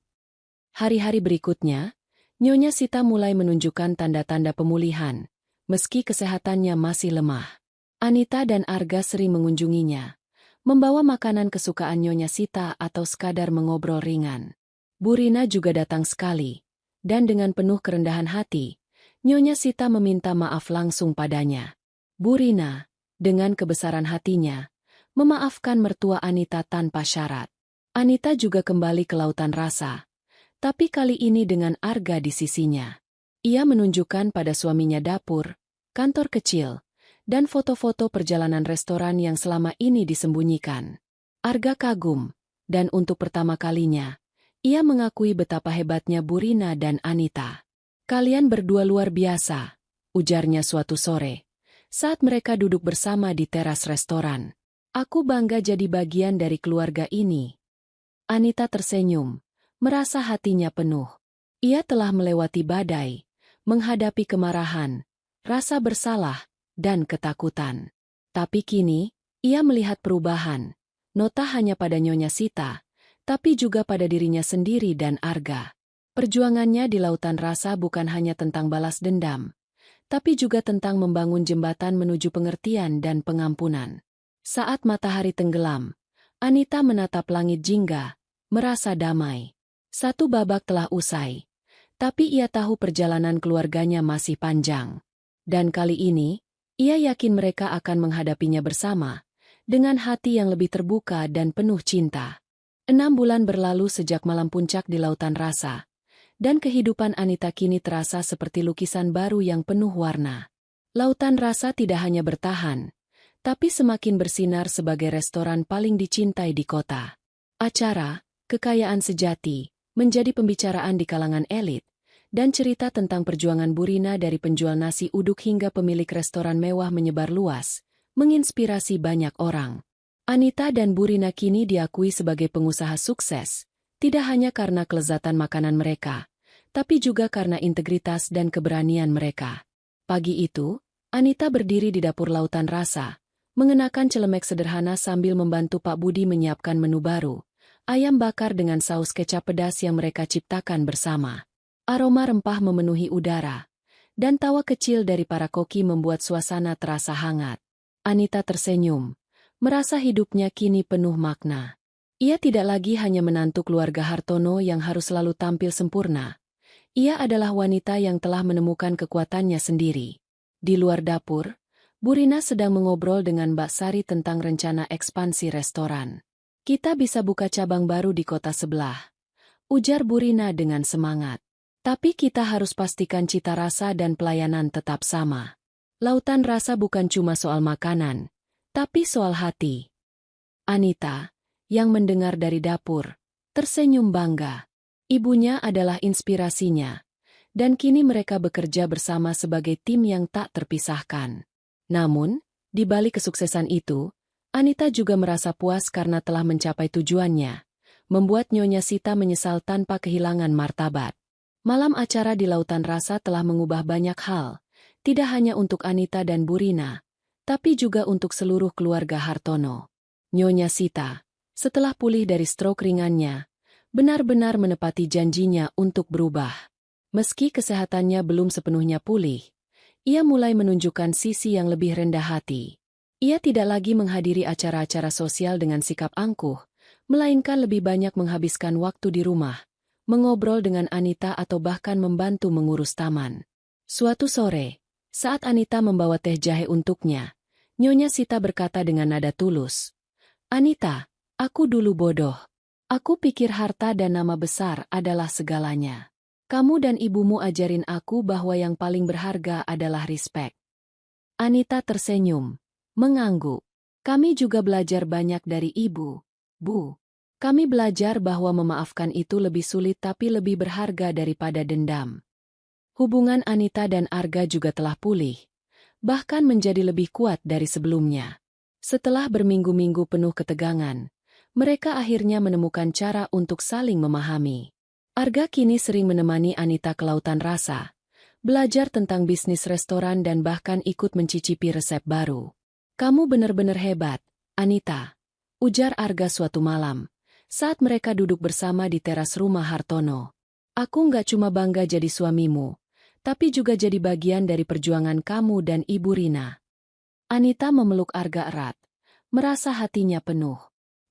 Hari-hari berikutnya, Nyonya Sita mulai menunjukkan tanda-tanda pemulihan. Meski kesehatannya masih lemah, Anita dan Arga sering mengunjunginya, membawa makanan kesukaan Nyonya Sita atau sekadar mengobrol ringan. Bu Rina juga datang sekali, dan dengan penuh kerendahan hati, Nyonya Sita meminta maaf langsung padanya. Bu Rina, dengan kebesaran hatinya, memaafkan mertua Anita tanpa syarat. Anita juga kembali ke lautan rasa, tapi kali ini dengan Arga di sisinya. Ia menunjukkan pada suaminya dapur, kantor kecil, dan foto-foto perjalanan restoran yang selama ini disembunyikan. Arga kagum, dan untuk pertama kalinya, ia mengakui betapa hebatnya Bu Rina dan Anita. Kalian berdua luar biasa, ujarnya suatu sore, saat mereka duduk bersama di teras restoran. Aku bangga jadi bagian dari keluarga ini. Anita tersenyum, merasa hatinya penuh. Ia telah melewati badai, menghadapi kemarahan, rasa bersalah, dan ketakutan. Tapi kini, ia melihat perubahan, nota hanya pada Nyonya Sita, tapi juga pada dirinya sendiri dan Arga. Perjuangannya di lautan rasa bukan hanya tentang balas dendam, tapi juga tentang membangun jembatan menuju pengertian dan pengampunan. Saat matahari tenggelam, Anita menatap langit jingga, merasa damai. Satu babak telah usai. Tapi ia tahu perjalanan keluarganya masih panjang. Dan kali ini, ia yakin mereka akan menghadapinya bersama, dengan hati yang lebih terbuka dan penuh cinta. 6 bulan berlalu sejak malam puncak di lautan rasa, dan kehidupan Anita kini terasa seperti lukisan baru yang penuh warna. Lautan rasa tidak hanya bertahan, tapi semakin bersinar sebagai restoran paling dicintai di kota. Acara, kekayaan sejati, menjadi pembicaraan di kalangan elit, dan cerita tentang perjuangan Bu Rina dari penjual nasi uduk hingga pemilik restoran mewah menyebar luas, menginspirasi banyak orang. Anita dan Bu Rina kini diakui sebagai pengusaha sukses, tidak hanya karena kelezatan makanan mereka, tapi juga karena integritas dan keberanian mereka. Pagi itu, Anita berdiri di dapur lautan rasa, mengenakan celemek sederhana sambil membantu Pak Budi menyiapkan menu baru, ayam bakar dengan saus kecap pedas yang mereka ciptakan bersama. Aroma rempah memenuhi udara, dan tawa kecil dari para koki membuat suasana terasa hangat. Anita tersenyum, merasa hidupnya kini penuh makna. Ia tidak lagi hanya menantu keluarga Hartono yang harus selalu tampil sempurna. Ia adalah wanita yang telah menemukan kekuatannya sendiri. Di luar dapur, Bu Rina sedang mengobrol dengan Mbak Sari tentang rencana ekspansi restoran. Kita bisa buka cabang baru di kota sebelah, ujar Bu Rina dengan semangat. Tapi kita harus pastikan cita rasa dan pelayanan tetap sama. Lautan rasa bukan cuma soal makanan, Tapi soal hati. Anita, yang mendengar dari dapur, tersenyum bangga. Ibunya adalah inspirasinya. Dan kini mereka bekerja bersama sebagai tim yang tak terpisahkan. Namun, di balik kesuksesan itu, Anita juga merasa puas karena telah mencapai tujuannya, membuat Nyonya Sita menyesal tanpa kehilangan martabat. Malam acara di Lautan Rasa telah mengubah banyak hal, tidak hanya untuk Anita dan Burina, tapi juga untuk seluruh keluarga Hartono. Nyonya Sita, setelah pulih dari stroke ringannya, benar-benar menepati janjinya untuk berubah. Meski kesehatannya belum sepenuhnya pulih, ia mulai menunjukkan sisi yang lebih rendah hati. Ia tidak lagi menghadiri acara-acara sosial dengan sikap angkuh, melainkan lebih banyak menghabiskan waktu di rumah, mengobrol dengan Anita atau bahkan membantu mengurus taman. Suatu sore, saat Anita membawa teh jahe untuknya, Nyonya Sita berkata dengan nada tulus, "Anita, aku dulu bodoh. Aku pikir harta dan nama besar adalah segalanya. Kamu dan ibumu ajarin aku bahwa yang paling berharga adalah respek." Anita tersenyum, mengangguk. "Kami juga belajar banyak dari ibu, Bu. Kami belajar bahwa memaafkan itu lebih sulit tapi lebih berharga daripada dendam." Hubungan Anita dan Arga juga telah pulih, bahkan menjadi lebih kuat dari sebelumnya. Setelah berminggu-minggu penuh ketegangan, mereka akhirnya menemukan cara untuk saling memahami. Arga kini sering menemani Anita ke Lautan Rasa, belajar tentang bisnis restoran dan bahkan ikut mencicipi resep baru. "Kamu benar-benar hebat, Anita," ujar Arga suatu malam, saat mereka duduk bersama di teras rumah Hartono. "Aku nggak cuma bangga jadi suamimu, tapi juga jadi bagian dari perjuangan kamu dan Ibu Rina." Anita memeluk Arga erat, merasa hatinya penuh.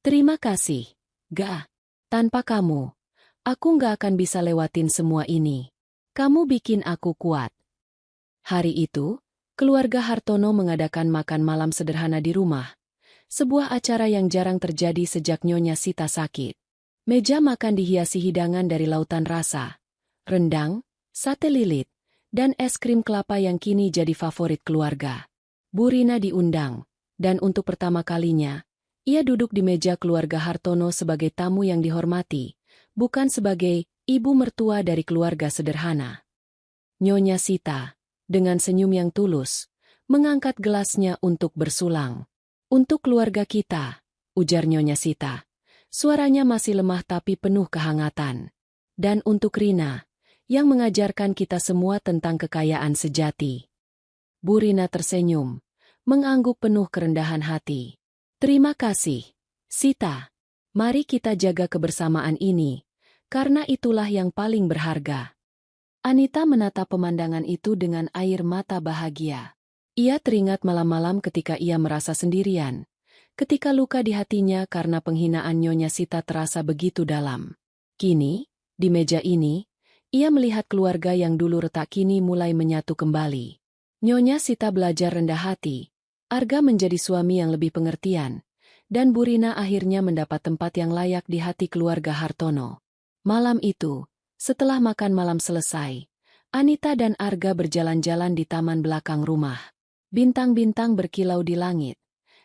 "Terima kasih, Ga. Tanpa kamu, aku nggak akan bisa lewatin semua ini. Kamu bikin aku kuat." Hari itu, keluarga Hartono mengadakan makan malam sederhana di rumah, sebuah acara yang jarang terjadi sejak Nyonya Sita sakit. Meja makan dihiasi hidangan dari Lautan Rasa, rendang, sate lilit, dan es krim kelapa yang kini jadi favorit keluarga. Burina diundang, dan untuk pertama kalinya, ia duduk di meja keluarga Hartono sebagai tamu yang dihormati, bukan sebagai ibu mertua dari keluarga sederhana. Nyonya Sita, dengan senyum yang tulus, mengangkat gelasnya untuk bersulang. "Untuk keluarga kita," ujar Nyonya Sita. Suaranya masih lemah tapi penuh kehangatan. "Dan untuk Rina, yang mengajarkan kita semua tentang kekayaan sejati." Bu Rina tersenyum, mengangguk penuh kerendahan hati. "Terima kasih, Sita. Mari kita jaga kebersamaan ini, karena itulah yang paling berharga." Anita menatap pemandangan itu dengan air mata bahagia. Ia teringat malam-malam ketika ia merasa sendirian, ketika luka di hatinya karena penghinaan Nyonya Sita terasa begitu dalam. Kini, di meja ini, ia melihat keluarga yang dulu retak kini mulai menyatu kembali. Nyonya Sita belajar rendah hati, Arga menjadi suami yang lebih pengertian, dan Burina akhirnya mendapat tempat yang layak di hati keluarga Hartono. Malam itu, setelah makan malam selesai, Anita dan Arga berjalan-jalan di taman belakang rumah. Bintang-bintang berkilau di langit,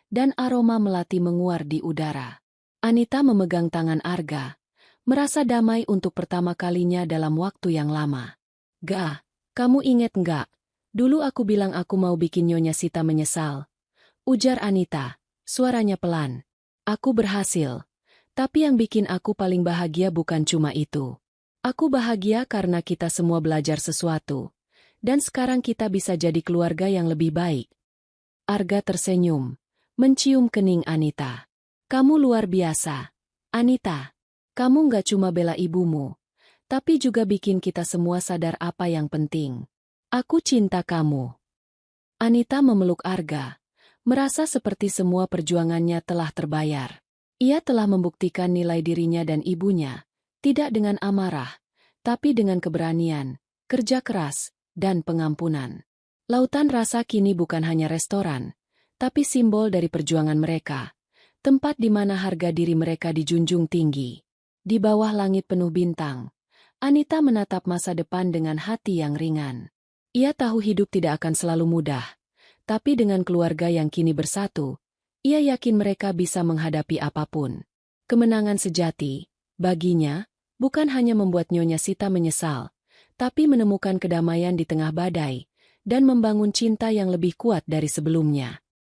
dan aroma melati menguar di udara. Anita memegang tangan Arga, merasa damai untuk pertama kalinya dalam waktu yang lama. "Ga, kamu inget nggak? Dulu aku bilang aku mau bikin Nyonya Sita menyesal," ujar Anita, suaranya pelan. "Aku berhasil, tapi yang bikin aku paling bahagia bukan cuma itu. Aku bahagia karena kita semua belajar sesuatu, dan sekarang kita bisa jadi keluarga yang lebih baik." Arga tersenyum, mencium kening Anita. "Kamu luar biasa, Anita. Kamu nggak cuma bela ibumu, tapi juga bikin kita semua sadar apa yang penting. Aku cinta kamu." Anita memeluk Arga, merasa seperti semua perjuangannya telah terbayar. Ia telah membuktikan nilai dirinya dan ibunya, tidak dengan amarah, tapi dengan keberanian, kerja keras, dan pengampunan. Lautan Rasa kini bukan hanya restoran, tapi simbol dari perjuangan mereka, tempat di mana harga diri mereka dijunjung tinggi. Di bawah langit penuh bintang, Anita menatap masa depan dengan hati yang ringan. Ia tahu hidup tidak akan selalu mudah, tapi dengan keluarga yang kini bersatu, Ia yakin mereka bisa menghadapi apapun. Kemenangan sejati, baginya, bukan hanya membuat Nyonya Sita menyesal, tapi menemukan kedamaian di tengah badai, dan membangun cinta yang lebih kuat dari sebelumnya.